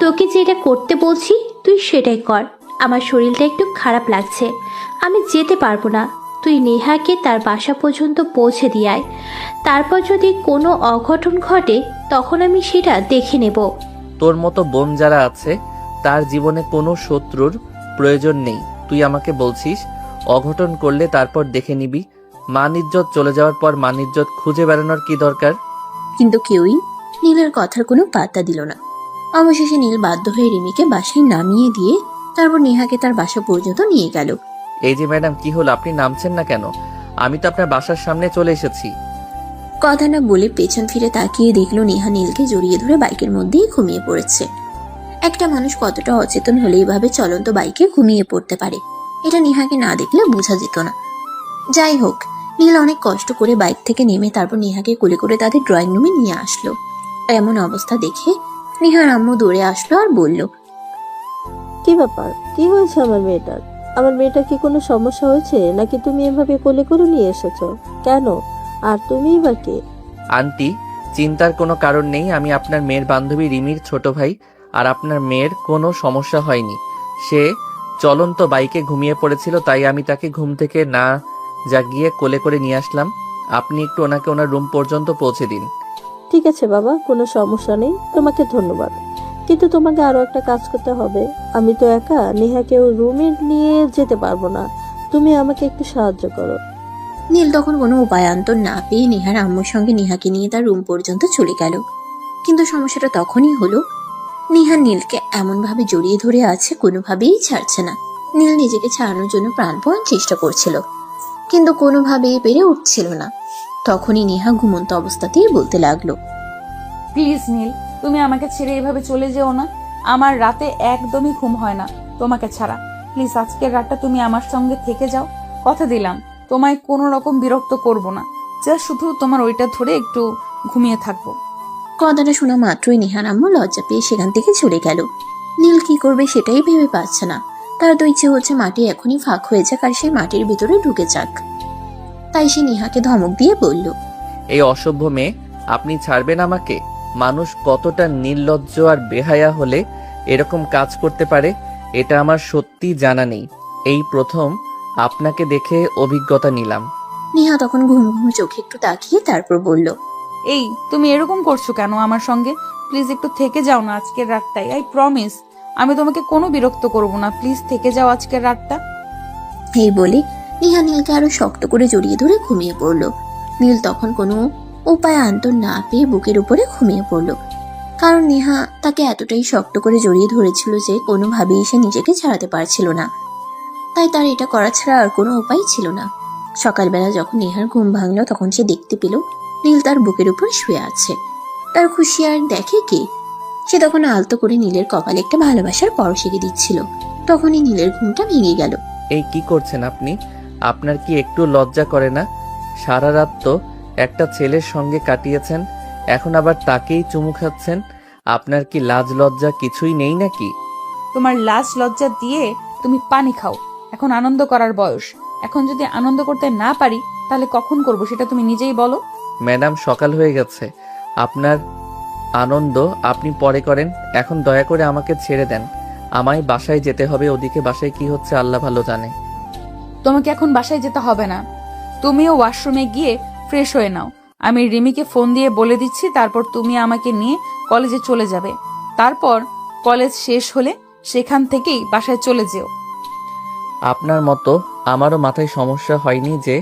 তোকে যেটা করতে বলছি তুই সেটাই কর। আমার শরীরটা একটু খারাপ লাগছে, আমি যেতে পারবো না। তুই নেহাকে তার বাসা পর্যন্ত পৌঁছে দিয়ে আয়, তারপর যদি কোনো অঘটন ঘটে তখন আমি সেটা দেখে নেব। তোর মতো বোন যারা আছে তার জীবনে কোনো শত্রুর প্রয়োজন নেই। তুই আমাকে বলছিস অঘটন করলে তারপর দেখে নিবি। মান ইজ্জত চলে যাওয়ার পর মান ইজ্জত খুঁজে বেড়ানোর কি দরকার? কিন্তু কেউই নীলের কথার কোনো পাত্তা দিল না। অবশেষে নীল বাধ্য হয়ে রিমিকে বাসায় নামিয়ে দিয়ে তারপর নেহাকে তার বাসা পর্যন্ত নিয়ে গেল। এই যে ম্যাডাম, কি হলো, আপনি নামছেন না কেন? আমি তো আপনার বাসার সামনে চলে এসেছি। কথা না বলে পেছন ফিরে তাকিয়ে দেখলো নেহা নীলকে জড়িয়ে ধরে বাইকের মধ্যেই ঘুমিয়ে পড়েছে। একটা মানুষ কতটা অচেতন হলে এভাবে চলন্ত বাইকে ঘুমিয়ে পড়তে পারে, এটা নেহাকে না দেখলে বোঝা যেত না। যাই হোক, নীল অনেক কষ্ট করে বাইক থেকে নেমে তারপর নেহাকে কোলে করে তাদের ড্রয়িং রুমে নিয়ে আসলো। এমন অবস্থা দেখে নেহার আম্মু দৌড়ে আসলো আর বলল, কি ব্যাপার, কি হয়েছে আমার মেয়েটার? আমার মেয়েটার কি কোনো সমস্যা হয়েছে নাকি তুমি এভাবে কোলে করে নিয়ে এসেছো কেন? আর তুমিই বা কে? আন্টি, চিন্তার কোনো কারণ নেই। আমি আপনার মেয়ের বান্ধবী রিমির ছোট ভাই, আর আপনার মেয়ের কোনো সমস্যা হয়নি। সে চলন্ত বাইকে ঘুমিয়ে পড়েছিল, তাই আমি তাকে ঘুম থেকে না জাগিয়ে কোলে করে নিয়ে আসলাম। আপনি একটু ওনাকে ওনার রুম পর্যন্ত পৌঁছে দিন। ঠিক আছে বাবা, কোনো সমস্যা নেই, তোমাকে ধন্যবাদ। কিন্তু তোমাকে আরো একটা কাজ করতে হবে। আমি তো একা নেহাকে ওর রুমে নিয়ে যেতে পারবো না, তুমি আমাকে একটু সাহায্য করো। নীল তখন কোনো উপায়ান্তর না পেয়ে নেহার আম্মুর সঙ্গে নেহাকে নিয়ে তার রুম পর্যন্ত চলে গেল। কিন্তু সমস্যাটা তখনই হলো, নেহা নীলকে এমনভাবে জড়িয়ে ধরে আছে, কোনোভাবেই ছাড়ছে না। নীল নিজেকে ছাড়ানোর জন্য প্রাণপণ চেষ্টা করছিল, কিন্তু কোনোভাবেই পেরে উঠছিল না। তখনই নেহা ঘুমন্ত অবস্থাতেই বলতে লাগলো, প্লিজ নীল, তুমি আমাকে ছেড়ে এভাবে চলে যেও না। আমার রাতে একদমই ঘুম হয় না তোমাকে ছাড়া। প্লিজ আজকের রাতটা তুমি আমার সঙ্গে থেকে যাও। কথা দিলাম তোমায় কোনো রকম বিরক্ত করব না, যা শুধু তোমার ওইটা ধরে একটু ঘুমিয়ে থাকবো। কথাটা শোনা মাত্রই নিহার আম্মু লজ্জা পেয়ে সেখান থেকে চলে গেল। নীল কি করবে সেটাই ভেবে পাচ্ছে না। তার তো ইচ্ছে হচ্ছে মাটি এখনই ফাঁক হয়ে যাক আর সেই মাটির ভিতরে ঢুকে যাক। তাই সে নিহাকে ধমক দিয়ে বলল, এই অসভ্য মেয়ে, আপনি ছাড়বেন আমাকে? মানুষ কতটা নির্লজ্জ আর বেহায়া হলে এরকম কাজ করতে পারে এটা আমার সত্যি জানা নেই। এই প্রথম আপনাকে দেখে অভিজ্ঞতা নিলাম। নিহা তখন ঘুম ঘুম চোখে একটু তাকিয়ে তারপর বলল, এই তুমি এরকম করছো কেন আমার সঙ্গে? প্লিজ একটু থেকে যাও না আজকের রাতটাই। আই প্রমিস আমি তোমাকে কোনো বিরক্ত করব না। প্লিজ থেকে যাও আজকের রাতটা। এই বলে নিহা নীলকে আরো শক্ত করে জড়িয়ে ধরে ঘুমিয়ে পড়ল। নীল তখন কোনো উপায় আন্তর না পেয়ে বুকের উপরে ঘুমিয়ে পড়ল। কারণ নেহা তাকে এতটাই শক্ত করে জড়িয়ে ধরেছিল যে কোনোভাবেই সে নিজেকে ছাড়াতে পারছিল না। তাই তার এটা করা ছাড়া আর কোনো উপায় ছিল না। সকালবেলা যখন নেহার ঘুম ভাঙলো তখন সে দেখতে পেল নীল তার বুকের উপর শুয়ে আছে। তার খুশি আর দেখে কে? সে তখন আলতো করে নীলের কপালে একটা ভালোবাসার পরশ এঁকে দিচ্ছিল। তখনই নীলের ঘুমটা ভেঙে গেল। এই কি করছেন আপনি? আপনার কি একটু লজ্জা করে না? সারা রাত তো একটা ছেলের সঙ্গে কাটিয়েছেন, এখন আবার তাকেই চুমু খাচ্ছেন। আপনার কি লাজ লজ্জা কিছুই নেই নাকি? তোমার লাজ লজ্জা দিয়ে তুমি পানি খাও। এখন আনন্দ করার বয়স। এখন যদি আনন্দ করতে না পারি তাহলে কখন করব সেটা তুমি নিজেই বলো। ম্যাডাম, সকাল হয়ে গেছে। আপনার আনন্দ আপনি পরে করেন, এখন দয়া করে আমাকে ছেড়ে দেন। আমায় বাসায় যেতে হবে। ওদিকে বাসায় কি হচ্ছে আল্লাহ ভালো জানে। তোমাকে এখন বাসায় যেতে হবে না, তুমিও ওয়াশরুমে গিয়ে ফ্রেশ হয়ে নাও। আমি রিমিকে ফোন দিয়ে বলে দিচ্ছি, তারপর তুমি আমাকে নিয়ে কলেজে চলে যাবে। তারপর কলেজ শেষ হলে সেখান থেকেই বাসায় চলে যেও। আপনার মতো আমারও মাথায় সমস্যা হয়নি যে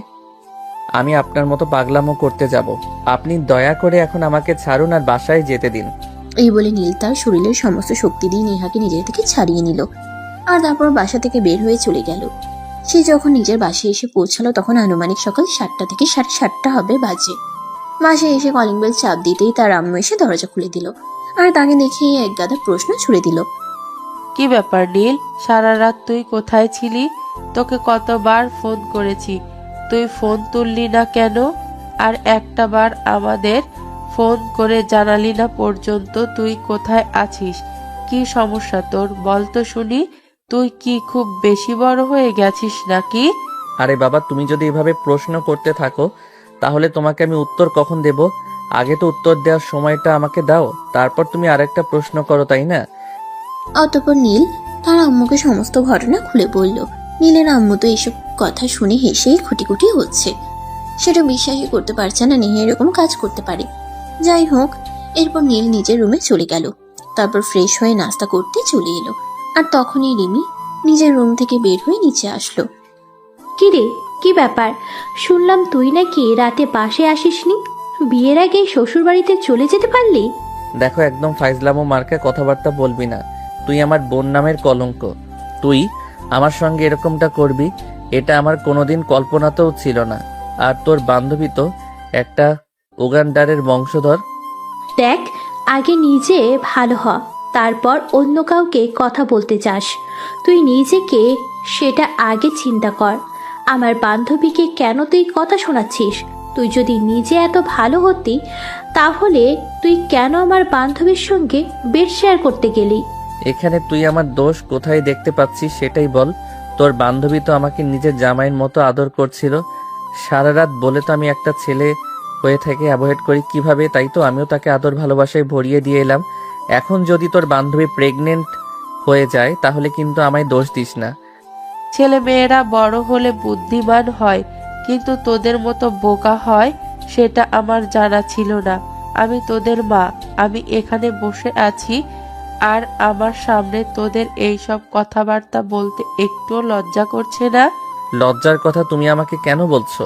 আমি আপনার মতো পাগলামো করতে যাব। আপনি দয়া করে এখন আমাকে ছাড়ুন আর বাসায় যেতে দিন। এই বলে নীল তার শরীরের সমস্ত শক্তি দিয়ে নেহাকে নিজের থেকে ছাড়িয়ে নিল আর তারপর বাসা থেকে বের হয়ে চলে গেল। সে যখন নিজের বাসায় এসে পৌঁছালো তখন আনুমানিক সকাল 7টা থেকে 7:30 হবে বাজে। বাসায় এসে কলিং বেল চাপ দিতেই তার আম্মু এসে দরজা খুলে দিল আর তাকে দেখেই এক গাদা প্রশ্ন ছুড়ে দিল। কি ব্যাপার নীল, সারা রাত তুই কোথায় ছিলি? তোকে কতবার ফোন করেছি, তুই ফোন তুললি না কেন? আর একটা বার আমাদের ফোন করে জানালি না পর্যন্ত তুই কোথায় আছিস। কি সমস্যা তোর বল তো শুনি। তুই কি খুব বেশি বড় হয়ে গেছিস নাকি? আরে বাবা, তুমি যদি এভাবে প্রশ্ন করতে থাকো তাহলে তোমাকে আমি উত্তর কখন দেব? আগে তো উত্তর দেওয়ার সময়টা আমাকে দাও, তারপর তুমি আরেকটা প্রশ্ন করো, তাই না? অতঃপর নীল তার আম্মুকে সমস্ত ঘটনা খুলে বলল। নীলের আম্মু তো এসব কথা শুনে হেসেই খুঁটি হচ্ছে। সেটা বিশ্বাসই করতে পারছে না নেহা এরকম কাজ করতে পারে। যাই হোক, এরপর নীল নিজের রুমে চলে গেল। তারপর ফ্রেশ হয়ে নাস্তা করতে চলে এলো আর তখনই রিমি নিজের রুম থেকে বের হয়ে নিচে আসলো। কি রে, কি ব্যাপার? শুনলাম তুই নাকি রাতে বাসে আসিসনি, বিয়ের আগে শ্বশুর বাড়িতে চলে যেতে পারলি? দেখো, একদম ফাইজলামো মার্কা কথাবার্তা বলবি না। তুই আমার বোন নামের কলঙ্ক। তুই আমার সঙ্গে এরকমটা করবি এটা আমার কোনোদিন কল্পনাতেও ছিল না। আর তোর বান্ধবী তো একটা উগান্ডারের বংশধর। দেখ, আগে নিজে ভালো হ, তারপর অন্য কাউকে কথা বলতে চাস। তুই নিজেকে সেটা আগে চিন্তা কর। আমার বান্ধবীকে কেন তুই কথা শোনাচ্ছিস? তুই যদি নিজে এত ভালো হতি তাহলে তুই কেন আমার বান্ধবীর সঙ্গে বেড শেয়ার করতে গেলি? এখানে তুই আমার দোষ কোথায় দেখতে পাচ্ছিস সেটাই বল। তোর বান্ধবী তো আমাকে নিজের জামাইয়ের মতো আদর করছিল। সারা রাত বলে তো আমি একটা ছেলে হয়ে থেকে অ্যাভয়েড করি কিভাবে, তাই তো আমিও তাকে আদর ভালোবাসায় ভরিয়ে দিয়ে এলাম। এখন যদি তোর বান্ধবী প্রেগনেন্ট হয়ে যায় তাহলে কিন্তু আমায় দোষ দিস না। ছেলে মেয়েরা বড় হলে বুদ্ধিমান হয়, কিন্তু তোদের মতো বোকা হয় সেটা আমার জানা ছিল না। আমি তোদের মা, আমি এখানে বসে আছি আর আমার সামনে তোদের এইসব কথাবার্তা বলতে একটুও লজ্জা করছে না? লজ্জার কথা তুমি আমাকে কেন বলছো?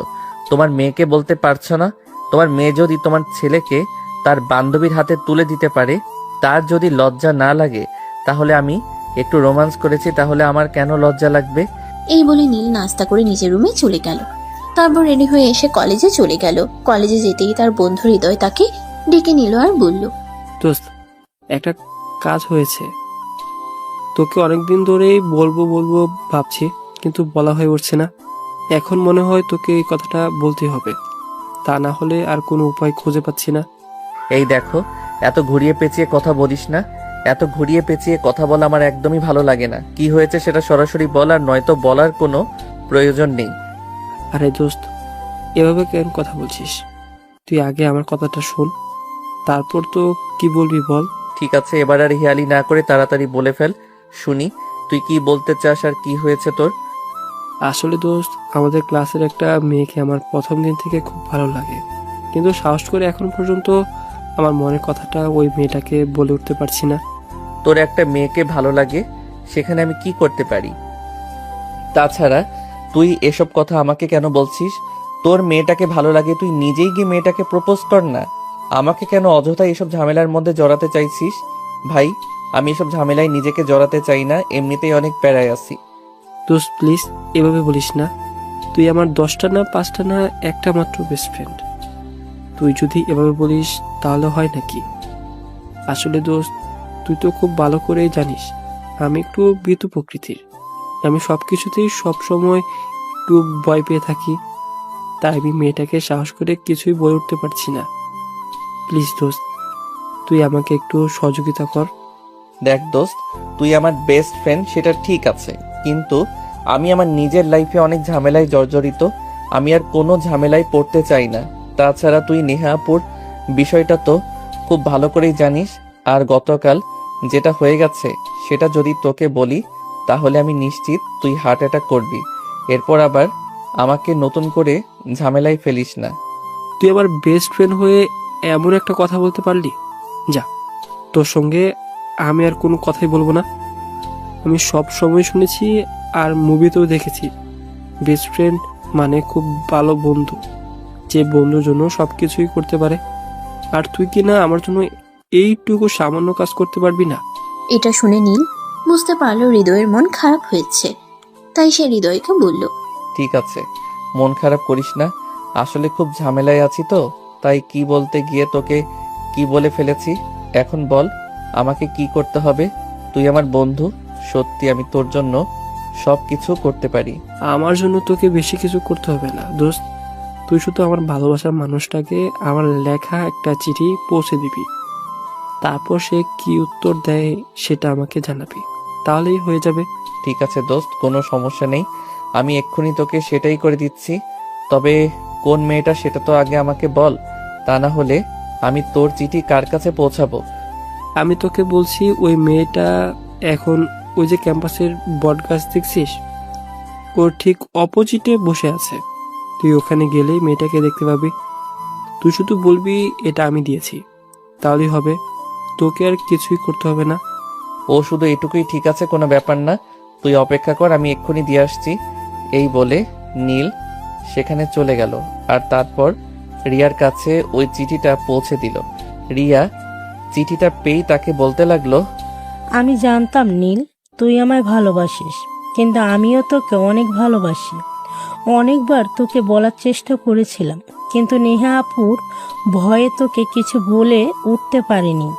তোমার মেয়েকে বলতে পারছো না? তোমার মেয়ে যদি তোমার ছেলেকে তার বান্ধবীর হাতে তুলে দিতে পারে, তার যদি লজ্জা না লাগে তাহলে আমি একটু রোমান্স করেছি, তাহলে আমার কেন লজ্জা লাগবে? এই বলে নীল নাস্তা করে নিজের রুমে চলে গেল। তারপর রেডি হয়ে এসে কলেজে চলে গেল। কলেজে যেতেই তার বন্ধু হৃদয় তাকে ডেকে নিল আর বলল, দোস্ত, একটা কাজ হয়েছে, তোকে অনেকদিন ধরেই বলবো বলবো ভাবছি, কিন্তু বলা হয়ে উঠছে না। এখন মনে হয় তোকে এই কথাটা বলতে হবে, তা না হলে আর কোনো উপায় খুঁজে পাচ্ছি না। এই দেখো, এত ঘুরিয়ে পেঁচিয়ে কথা বলিস না। এত ঘুরিয়ে পেঁচিয়ে কথা বলা আমার একদমই ভালো লাগে না। কি হয়েছে সেটা সরাসরি বল, আর নয়তো বলার কোনো প্রয়োজন নেই। আরে দোস্ত, এভাবে কেন কথা বলছিস? তুই আগে আমার কথাটা শোন, তারপর তো কি বলবি বল। ঠিক আছে, এবার আর হেয়ালি না করে তাড়াতাড়ি বলে ফেল, শুনি তুই কি বলতে চাস আর কি হয়েছে তোর। আসলে দোস্ত, আমাদের ক্লাসের একটা মেয়েকে আমার প্রথম দিন থেকে খুব ভালো লাগে, কিন্তু সাহস করে এখন পর্যন্ত আমার মনের কথাটা ওই মেয়েটাকে বলে উঠতে পারছি না। তোর একটা মেয়েকে ভালো লাগে, সেখানে আমি কি করতে পারি? তাছাড়া তুই এসব কথা আমাকে কেন বলছিস? তোর মেয়েটাকে ভালো লাগে, তুই নিজেই গিয়ে মেয়েটাকে প্রপোজ কর না। আমাকে কেন অযথা এসব ঝামেলার মধ্যে জড়াতে চাইছিস? ভাই, আমি এসব ঝামেলায় নিজেকে জড়াতে চাই না, এমনিতেই অনেক প্যারায় আছি। দোস্ত প্লিজ এভাবে বলিস না। তুই আমার 10টা না 5টা না একটা মাত্র বেস্ট ফ্রেন্ড। তুই যদি এভাবে বলিস তাহলে হয় নাকি? আসলে দোস্ত, তুই তো খুব ভালো করেই জানিস আমি একটু ভীতু প্রকৃতির। আমি সব কিছুতেই সবসময় একটু ভয় পেয়ে থাকি, তাই আমি মেয়েটাকে সাহস করে কিছুই বলে উঠতে পারছি না। প্লিজ দোস্ত, তুই আমাকে একটু সহযোগিতা কর। দেখ দোস্ত, তুই আমার বেস্ট ফ্রেন্ড সেটা ঠিক আছে, কিন্তু আমি আমার নিজের লাইফে অনেক ঝামেলায় জর্জরিত। আমি আর কোনো ঝামেলায় পড়তে চাই না। তাছাড়া তুই নেহাপুর বিষয়টা তো খুব ভালো করেই জানিস, আর গতকাল যেটা হয়ে গেছে সেটা যদি তোকে বলি তাহলে আমি নিশ্চিত তুই হার্ট অ্যাটাক করবি। এরপর আবার আমাকে নতুন করে ঝামেলায় ফেলিস না। তুই আমার বেস্ট ফ্রেন্ড হয়ে এমন একটা কথা বলতে পারলি? যা, তোর সঙ্গে আমি আর কোনো কথাই বলবো না। আমি সব সময় শুনেছি আর মুভিতেও দেখেছি, বেস্ট ফ্রেন্ড মানে খুব ভালো বন্ধু, যে বন্ধুর জন্য সব কিছুই করতে পারে। আর তুই কি না আমার জন্য এইটুকু সামান্য কাজ করতে পারবি না? এটা শুনে নীল বুঝতে পারলো হৃদয়ের মন খারাপ হয়েছে, তাই সে হৃদয়কে বলল, ঠিক আছে, মন খারাপ করিস না। আসলে খুব ঝামেলায় আছি তো, তাই কি বলতে গিয়ে তোকে কি বলে ফেলেছি। এখন বল আমাকে কি করতে হবে? তুই আমার বন্ধু, সত্যি আমি তোর জন্য সব কিছু করতে পারি। আমার জন্য তোকে বেশি কিছু করতে হবে না দোস্ত। তুই শুধু আমার ভালোবাসার মানুষটাকে আমার লেখা একটা চিঠি পৌঁছে দিবি, তারপর সে কি উত্তর দেয় সেটা আমাকে জানাবি, তাহলেই হয়ে যাবে। ঠিক আছে দোস্ত, কোনো সমস্যা নেই, আমি এক্ষুনি তোকে সেটাই করে দিচ্ছি। তবে কোন মেয়েটা সেটা তো আগে আমাকে বল, তা না হলে আমি তোর চিঠি কার কাছে পৌঁছাবো? আমি তোকে বলছি, ওই মেয়েটা এখন ওই যে ক্যাম্পাসের বটগাছ দেখছিস, ওর ঠিক অপোজিটে বসে আছে। তুই ওখানে গেলেই মেয়েটাকে দেখতে পাবি। তুই শুধু বলবি এটা আমি দিয়েছি, তাহলেই হবে। তোকে আর কিছুই করতে হবে না। ও শুধু এটুকুই, ঠিক আছে, কোনো ব্যাপার না, তুই অপেক্ষা কর, আমি এক্ষুনি দিয়ে আসছি। এই বলে নীল সেখানে চলে গেল, আর তারপর রিয়ার কাছে ওই চিঠিটা পৌঁছে দিল। রিয়া চিঠিটা পেয়েই তাকে বলতে লাগলো, আমি জানতাম নীল তুই আমায় ভালোবাসিস, কিন্তু আমিও তোকে অনেক ভালোবাসি। অনেকবার তোকে বলার চেষ্টা করেছিলাম, কিন্তু নেহা আপুর ভয়ে তোকে কিছু বলে উঠতে পারিনি,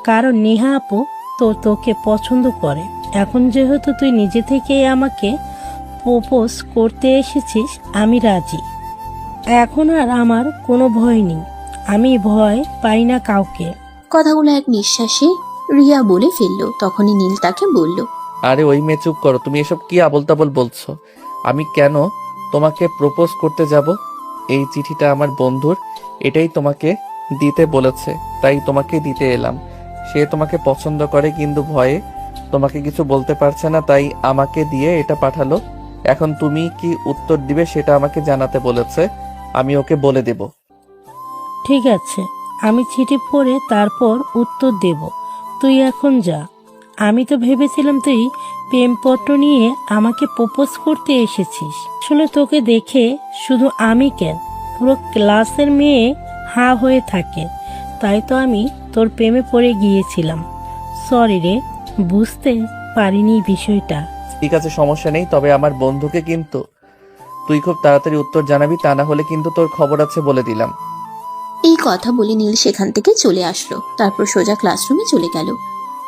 কারণ নেহা আপু তো তোকে পছন্দ করে। এখন যেহেতু তুই নিজে থেকেই আমাকে প্রপোজ করতে এসেছিস, আমি রাজি। এখন আর আমার কোনো ভয় নেই, আমি ভয় পাই না কাউকে। কথাগুলো এক নিঃশ্বাসে রিয়া বলে ফেলল। তখনই নীল তাকে বলল, আরে ওই মেয়ে চুপ করো, তুমি এসব কি আবোল তাবোল বলছো? আমি কেন তোমাকে প্রপোজ করতে যাব? এই চিঠিটা আমার বন্ধুর, এটাই তোমাকে দিতে বলেছে, তাই তোমাকে দিতে এলাম। সে তোমাকে পছন্দ করে, কিন্তু ভয়ে তোমাকে কিছু বলতে পারছে না, তাই আমাকে দিয়ে এটা পাঠালো। এখন তুমি কি উত্তর দিবে সেটা আমাকে জানাতে বলেছে, আমি ওকে বলে দেব। ঠিক আছে, আমি চিঠি পড়ে তারপর উত্তর দেব। তুই এখন যা। আমি তো ভেবেছিলাম তুই প্রেমপত্র নিয়ে আমাকে প্রপোজ করতে এসেছিস। আসলে তোকে দেখে শুধু আমি কেন, পুরো ক্লাসের মেয়ে হা হয়ে থাকে, তাই তো আমি তোর প্রেমে পড়ে গিয়েছিলাম। সরি রে, বুঝতে পারিনি বিষয়টা। ঠিক আছে, সমস্যা নেই, তবে আমার বন্ধুকে কিন্তু তুই খুব তাড়াতাড়ি উত্তর জানাবি, তা না হলে কিন্তু তোর খবর আছে বলে দিলাম। এই কথা বলে নীল সেখান থেকে চলে আসলো। তারপর সোজা ক্লাসরুমে চলে গেল।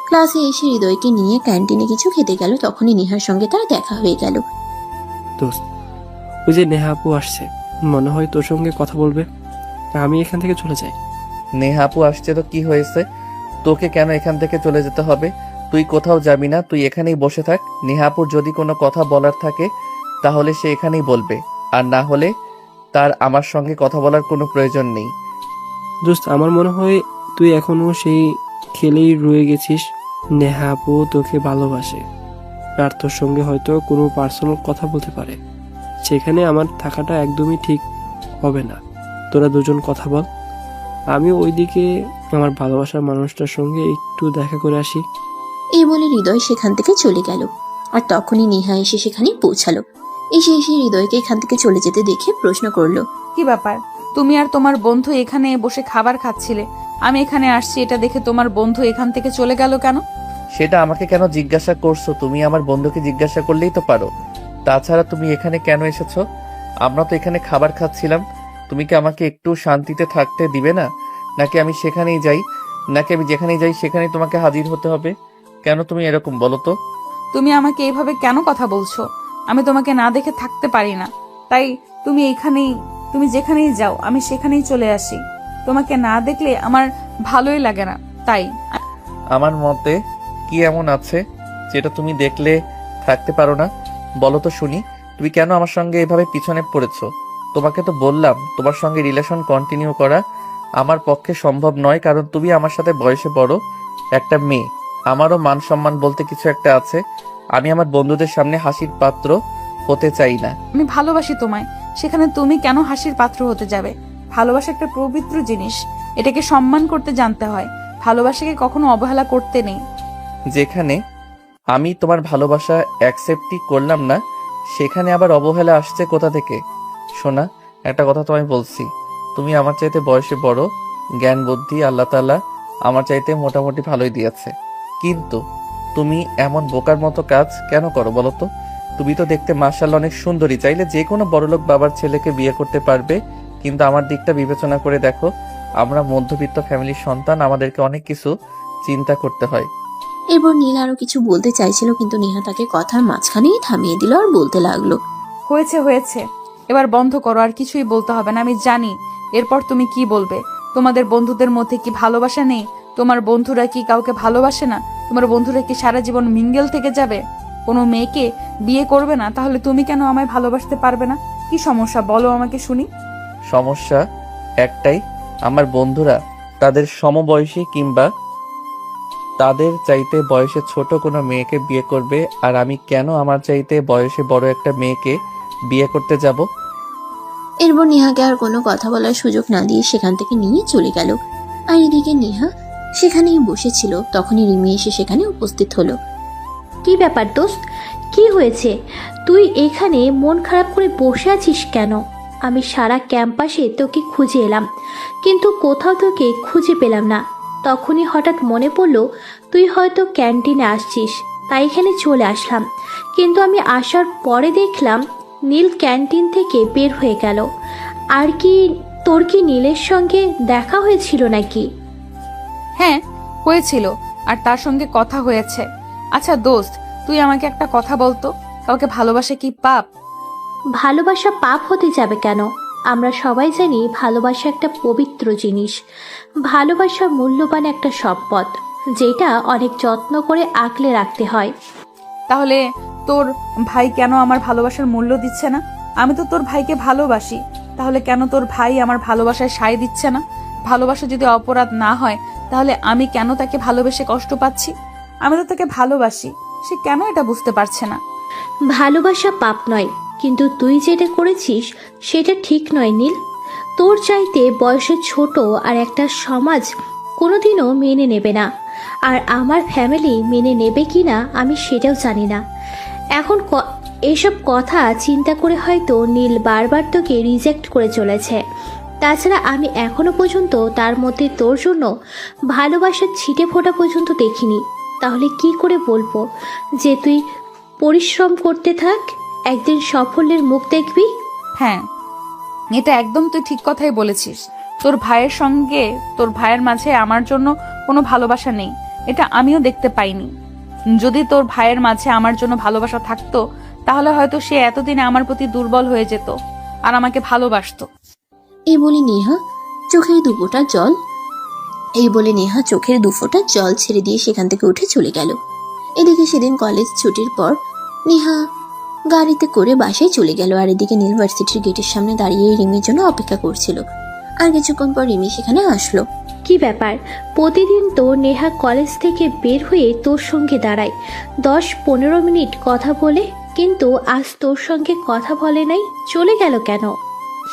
ক্লাসে এসে হৃদয়কে নিয়ে ক্যান্টিনে কিছু খেতে গেল। তখনই নেহার সঙ্গে তার দেখা হয়ে গেল। দোস্ত, ওই যে নেহা আপু আসছে, মনে হয় তোর সঙ্গে কথা বলবে। আমি এখান থেকে চলে যাই। নেহা আপু আসছে তো কি হয়েছে? তোকে কেন এখান থেকে চলে যেতে হবে? তুই কোথাও যাবি না, তুই এখানেই বসে থাক। নেহা আপুর যদি কোনো কথা বলার থাকে তাহলে সে এখানেই বলবে, আর না হলে তার আমার সঙ্গে কথা বলার কোনো প্রয়োজন নেই। দোস্ত, আমার মনে হয় তুই এখনো সেই খেলেই রয়ে গেছিস। নেহা আপু তোকে ভালোবাসে, আর তোর সঙ্গে হয়তো কোনো পার্সোনাল কথা বলতে পারে। সেখানে আমার থাকাটা একদমই ঠিক হবে না। তোরা দুজন কথা বল, আমি ওইদিকে আমার ভালোবাসার মানুষটার সঙ্গে একটু দেখা করে আসি। এই বলে হৃদয় সেখান থেকে চলে গেল। আর তখনই নেহা এসে সেখানে পৌঁছালো। এসে হৃদয়কে এখান থেকে চলে যেতে দেখে প্রশ্ন করলো, কি ব্যাপার? তুমি আর তোমার বন্ধু এখানে বসে খাবার খাচ্ছিলে, আমি এখানে আসছি এটা দেখে তোমার বন্ধু এখান থেকে চলে গেল কেন? সেটা আমাকে কেন জিজ্ঞাসা করছো? তুমি আমার বন্ধুকে জিজ্ঞাসা করলেই তো পারো। তাছাড়া তুমি এখানে কেন এসেছো? আমরা তো এখানে খাবার খাচ্ছিলাম। তুমি কি আমাকে একটু শান্তিতে থাকতে দিবে না? নাকি আমি সেখানেই যাই, নাকি আমি যেখানেই যাই সেখানেই তোমাকে হাজির হতে হবে? কেন তুমি এরকম বলো তো? তুমি আমাকে এইভাবে কেন কথা বলছো? আমি তোমাকে না দেখে থাকতে পারি না, তাই তুমি যেখানেই যাও আমি সেখানেই চলে আসি। তোমাকে না দেখলে আমার ভালোই লাগে না, তাই। আমার মতে কি এমন আছে যেটা তুমি দেখলে থাকতে পারো না? বলো তো শুনি। তুমি কেন আমার সঙ্গে এভাবে পিছনে পড়েছো? তোমাকে তো বললাম তোমার সঙ্গে রিলেশন কন্টিনিউ করা আমার পক্ষে সম্ভব নয়, কারণ তুমি আমার সাথে বয়সে বড় একটা মেয়ে। আমারও মান সম্মান বলতে কিছু একটা আছে। আমি আমার বন্ধুদের সামনে হাসির পাত্র হতে চাই না। আমি ভালোবাসি তোমায়, সেখানে তুমি কেন হাসির পাত্র হতে যাবে? ভালোবাসা একটা পবিত্র জিনিস, এটাকে সম্মান করতে জানতে হয়। ভালোবাসাকে কখনো অবহেলা করতে নেই। যেখানে আমি তোমার ভালোবাসা অ্যাকসেপ্টই করলাম না, সেখানে আবার অবহেলা আসছে কোথা থেকে? শোনা, একটা কথা তোমায় বলছি। তুমি আমার চাইতে বয়সে বড়, জ্ঞান বুদ্ধি আল্লাহ তাআলা আমার চাইতে মোটামুটি ভালোই দিয়েছে। কিন্তু তুমি এমন বোকার মতো কাজ কেন করো বলো তো? তুমি তো দেখতে মাশাআল্লাহ অনেক সুন্দরী, চাইলে যে কোনো বড়লোক বাবার ছেলেকে বিয়ে করতে পারবে। কিন্তু আমার দিকটা বিবেচনা করে দেখো, আমরা মধ্যবিত্ত ফ্যামিলির সন্তান, আমাদেরকে অনেক কিছু চিন্তা করতে হয়। এরপর নীল আরো কিছু বলতে চাইছিল, কিন্তু নেহা তাকে কথার মাঝখানেই থামিয়ে দিল আর বলতে লাগলো, হয়েছে, এবার বন্ধ করো, আর কিছুই বলতে হবে না। আমি জানি এরপর তুমি কি বলবে। তোমাদের বন্ধুদের মধ্যে কি ভালোবাসা নেই? তোমার বন্ধুরা কি কাউকে ভালোবাসে না? তোমার বন্ধুরা কি সারা জীবন মিঙ্গেল থেকে যাবে, কোনো মেয়েকে বিয়ে করবে না? তাহলে তুমি কেন আমায় ভালোবাসতে পারবে না? কি সমস্যা বলো আমাকে শুনি। সমস্যা একটাই, আমার বন্ধুরা তাদের সমবয়সী কিংবা তাদের চাইতে বয়সে ছোট কোনো মেয়েকে বিয়ে করবে, আর আমি কেন আমার চাইতে বয়সে বড় একটা মেয়েকে বিয়ে করতে যাব? এরপর নেহাকে আর কোনো কথা বলার সুযোগ না দিয়ে সেখান থেকে নিয়ে চলে গেল। আর এদিকে নেহা সেখানেই বসেছিল। তখনই রিমি এসে সেখানে উপস্থিত হলো। কি ব্যাপার দোস্ত, কি হয়েছে? তুই এখানে মন খারাপ করে বসে আছিস কেন? আমি সারা ক্যাম্পাসে তোকে খুঁজে এলাম, কিন্তু কোথাও তোকে খুঁজে পেলাম না। তখনই হঠাৎ মনে পড়লো তুই হয়তো ক্যান্টিনে আসছিস, তাই এখানে চলে আসলাম। কিন্তু আমি আসার পরে দেখলাম নীল ক্যান্টিন থেকে বের হয়ে গেল। আর কি তোর কি নীলের সঙ্গে দেখা হয়েছিল নাকি? হ্যাঁ হয়েছিল, আর তার সঙ্গে কথা হয়েছে। আচ্ছা দোস্ত, তুই আমাকে একটা কথা বলতো, কাউকে ভালোবাসা কি পাপ? ভালোবাসা পাপ হতে যাবে কেন? আমরা সবাই জানি ভালোবাসা একটা পবিত্র জিনিস। ভালোবাসা মূল্যবান একটা সম্পদ, যেটা অনেক যত্ন করে আগলে রাখতে হয়। তাহলে তোর ভাই কেন আমার ভালোবাসার মূল্য দিচ্ছে না? আমি তো তোর ভাইকে ভালোবাসি, তাহলে কেন তোর ভাই আমার ভালোবাসায় সায় দিচ্ছে না? ভালোবাসা যদি অপরাধ না হয়, তাহলে আমি কেন তাকে ভালোবেসে কষ্ট পাচ্ছি? আমি তো তাকে ভালোবাসি, সে কেন এটা বুঝতে পারছে না? ভালোবাসা পাপ নয়, কিন্তু তুই যেটা করেছিস সেটা ঠিক নয় নীল। তোর চাইতে বয়সে ছোট আর একটা সমাজ কোনোদিনও মেনে নেবে না, আর আমার ফ্যামিলি মেনে নেবে কি না আমি সেটাও জানি না। এখন এসব কথা চিন্তা করে হয়তো নীল বারবার তোকে রিজেক্ট করে চলেছে। তাছাড়া আমি এখনো পর্যন্ত তার মধ্যে তোর জন্য ভালোবাসার ছিটে ফোঁটা পর্যন্ত দেখিনি। তাহলে কি করে বলবো যে তুই পরিশ্রম করতে থাক, একদিন সাফল্যের মুখ দেখবি? হ্যাঁ, এটা একদম তুই ঠিক কথাই বলেছিস। তোর ভাইয়ের সঙ্গে তোর ভাইয়ের মাঝে আমার জন্য কোনো ভালোবাসা নেই, এটা আমিও দেখতে পাইনি। যদি তোর ভাইয়ের মাঝে আমার জন্য ভালোবাসা থাকতো তাহলে হয়তো সে এতদিনে আমার প্রতি দুর্বল হয়ে যেত আর আমাকে ভালোবাসতো। এই বলে নেহা চোখের দুফোঁটা জল ছেড়ে দিয়ে সেখান থেকে উঠে চলে গেল। এদিকে সেদিন কলেজ ছুটির পর নেহা গাড়িতে করে বাসায় চলে গেল, আর এদিকে নীল ভার্সিটির গেটের সামনে দাঁড়িয়ে রিমির জন্য অপেক্ষা করছিল। আর কিছুক্ষণ পর রিমি সেখানে আসলো। কি ব্যাপার, প্রতিদিন তো নেহা কলেজ থেকে বের হয়ে তোর সঙ্গে দাঁড়ায় 10-15 মিনিট কথা বলে, কিন্তু আজ তোর সঙ্গে কথা বলে নাই, চলে গেল কেন?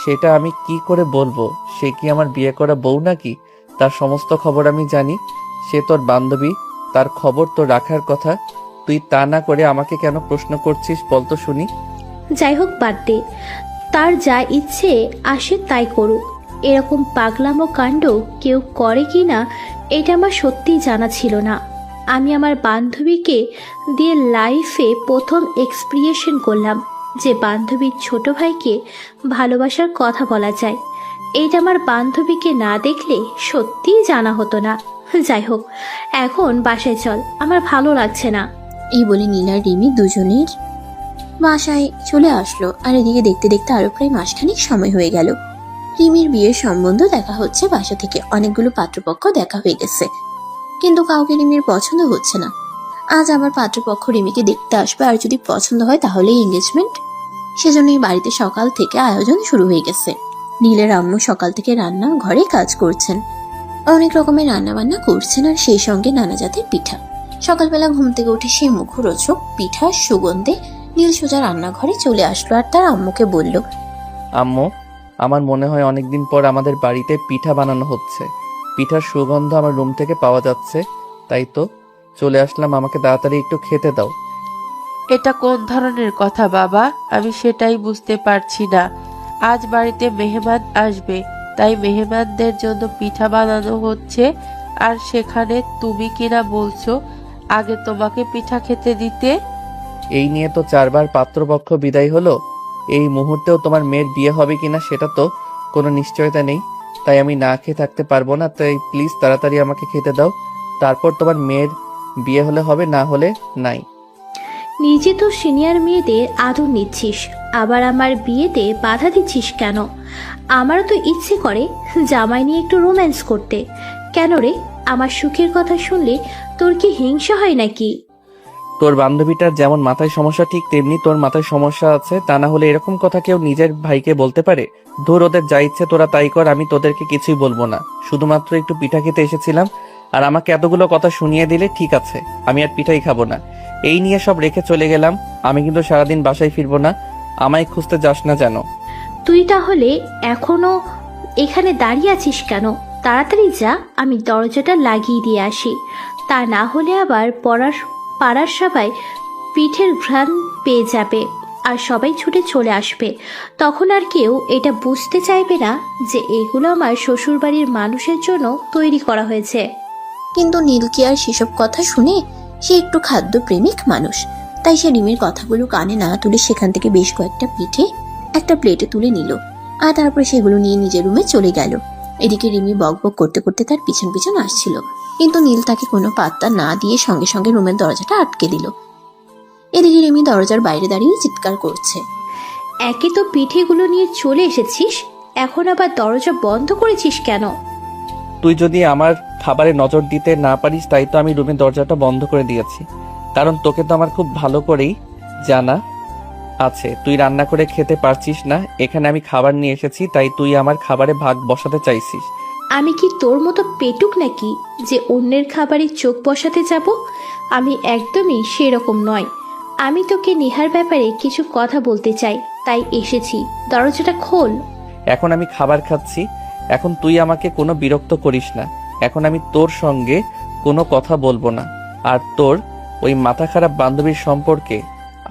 সেটা আমি কি করে বলবো? সে কি আমার বিয়ে করা বউ নাকি? তার সমস্ত খবর আমি জানি। সে তোর বান্ধবী, তার খবর তো রাখার কথা। তুই তা না করে আমাকে কেন প্রশ্ন করছিস বলতো শুনি? যাই হোক, বাদ দে, তার যা ইচ্ছে আসে তাই করুক। এরকম পাগলামো কাণ্ড কেউ করে কি না এটা আমার সত্যিই জানা ছিল না। আমি আমার বান্ধবীকে দিয়ে লাইফে প্রথম এক্সপিরিয়েশন করলাম যে বান্ধবীর ছোট ভাইকে ভালোবাসার কথা বলা যায়। এইটা আমার বান্ধবীকে না দেখলে সত্যিই জানা হতো না। যাই হোক, এখন বাসায় চল, আমার ভালো লাগছে না। এই বলে নীল আর রিমি দুজনের বাসায় চলে আসলো। আর এদিকে দেখতে দেখতে আরো প্রায় মাসখানেক সময় হয়ে গেল। রিমির বিয়ের সম্বন্ধ দেখা হচ্ছে, বাসা থেকে অনেকগুলো পাত্রপক্ষ দেখা হয়ে গেছে, কিন্তু কাউকে রিমির পছন্দ হচ্ছে না। আজ আবার পাত্রপক্ষ রিমিকে দেখতে আসবে, আর যদি পছন্দ হয় তাহলেই এঙ্গেজমেন্ট। সেজন্যই বাড়িতে সকাল থেকে আয়োজন শুরু হয়ে গেছে। নীলের আম্মু সকাল থেকে রান্না ঘরে কাজ করছেন, অনেক রকমের রান্না বান্না করছেন, আর সেই সঙ্গে নানা জাতের পিঠা। সকালবেলা ঘুম থেকে উঠে সেই মুখরোচক পিঠার সুগন্ধে নীল সোজা রান্নাঘরে চলে আসলো, আর তার আম্মুকে বলল, আম্মু, আমার মনে হয় অনেকদিন পর আমাদের বাড়িতে পিঠা বানানো হচ্ছে। পিঠার সুগন্ধ আমার রুম থেকে পাওয়া যাচ্ছে, তাই তো চলে আসলাম। আমাকে তাড়াতাড়ি একটু খেতে দাও। এটা কোন ধরনের কথা বাবা? আমি সেটাই বুঝতে পারছি না। আজ বাড়িতে মেহমান আসবে, তাই মেহমানদের জন্য পিঠা বানানো হচ্ছে, আর সেখানে তুমি কিনা বলছো আগে তোমাকে পিঠা খেতে দিতে। এই নিয়ে তো 4 বার পাত্রপক্ষ বিদায় হলো। এই মুহূর্তেও তোমার মেয়ের বিয়ে হবে কিনা সেটা তো কোনো নিশ্চয়তা নেই, তাই আমি না খেয়ে থাকতে পারবো না। তাই প্লিজ তাড়াতাড়ি আমাকে খেতে দাও, তারপর তোমার মেয়ের বিয়ে হলে হবে, না হলে নাই। নিজে তো সিনিয়র মেয়েদের আদর নিচ্ছিস, আবার আমার বিয়েতে বাধা দিচ্ছিস কেন? আমারও তো ইচ্ছে করে জামাই নিয়ে একটু রোম্যান্স করতে। কেন রে, আমার সুখের কথা শুনলে তোর কি হিংসা হয় নাকি? তোর বান্ধবীটার যেমন মাথায় সমস্যা ঠিক তেমনি তোর মাথায় সমস্যা আছে। তা না হলে এরকম কথা কেউ নিজের ভাইকে বলতে পারে? ধুর, ওদের যা ইচ্ছে তোরা তাই কর, আমি তোদেরকে কিছুই বলবো না। শুধুমাত্র একটু পিঠা খেতে এসেছিলাম, আর আমাকে এতগুলো কথা শুনিয়ে দিলে ঠিক আছে, আমি আর পিঠাই খাবো না। এই নিয়ে সব রেখে চলে গেলাম। আমি কিন্তু সারাদিন বাসায় ফিরবো না, আমায় খুঁজতে যাস না যেন। তুই তাহলে এখনো এখানে দাঁড়িয়ে আছিস কেন? তাড়াতাড়ি যা, আমি দরজাটা লাগিয়ে দিয়ে আসি। তা না হলে আবার পাড়ার সবাই পিঠের ঘ্রাণ পেয়ে যাবে, আর সবাই ছুটে চলে আসবে। তখন আর কেউ এটা বুঝতে চাইবে না যে এগুলো আমার শ্বশুরবাড়ির মানুষের জন্য তৈরি করা হয়েছে। কিন্তু নীল কি আর সেসব কথা শুনে? সে একটু খাদ্যপ্রেমিক মানুষ, তাই সে রিমির কথাগুলো কানে না তুলে সেখান থেকে বেশ কয়েকটা পিঠে একটা প্লেটে তুলে নিল, আর তারপর সেগুলো নিয়ে নিজের রুমে চলে গেল। এদিকে রিমি বকবক করতে করতে তার পিছন পিছন আসছিল, কিন্তু নীল তাকে কোনো পাত্তা না দিয়ে সঙ্গে সঙ্গে রুমের দরজাটা আটকে দিল। এদিকে রিমি দরজার বাইরে দাঁড়িয়ে চিৎকার করছে, একে তো পিঠেগুলো নিয়ে চলে এসেছিস, এখন আবার দরজা বন্ধ করেছিস কেন? তুই যদি আমার খাবারে নজর দিতে না পারিস, তাই তো আমি রুমের দরজাটা বন্ধ করে দিয়েছি। কারণ তোকে তো আমার খুব ভালো করেই জানা আছে তুই রান্না করে খেতে পারছিস না। এখানে আমি খাবার নিয়ে এসেছি, তাই তুই আমার খাবারে ভাগ বসাতে চাইছিস। আমি কি তোর মতো পেটুক নাকি যে অন্যের খাবারে চোখ বসাতে যাব? আমি একদমই সেরকম নয়। আমি তোকে নেহার ব্যাপারে কিছু কথা বলতে চাই, তাই এসেছি। দরজাটা খোল। এখন আমি খাবার খাচ্ছি, এখন তুই আমাকে কোনো বিরক্ত করিস না। এখন আমি তোর সঙ্গে কোনো কথা বলবো না, আর তোর ওই মাথা খারাপ বান্ধবীর সম্পর্কে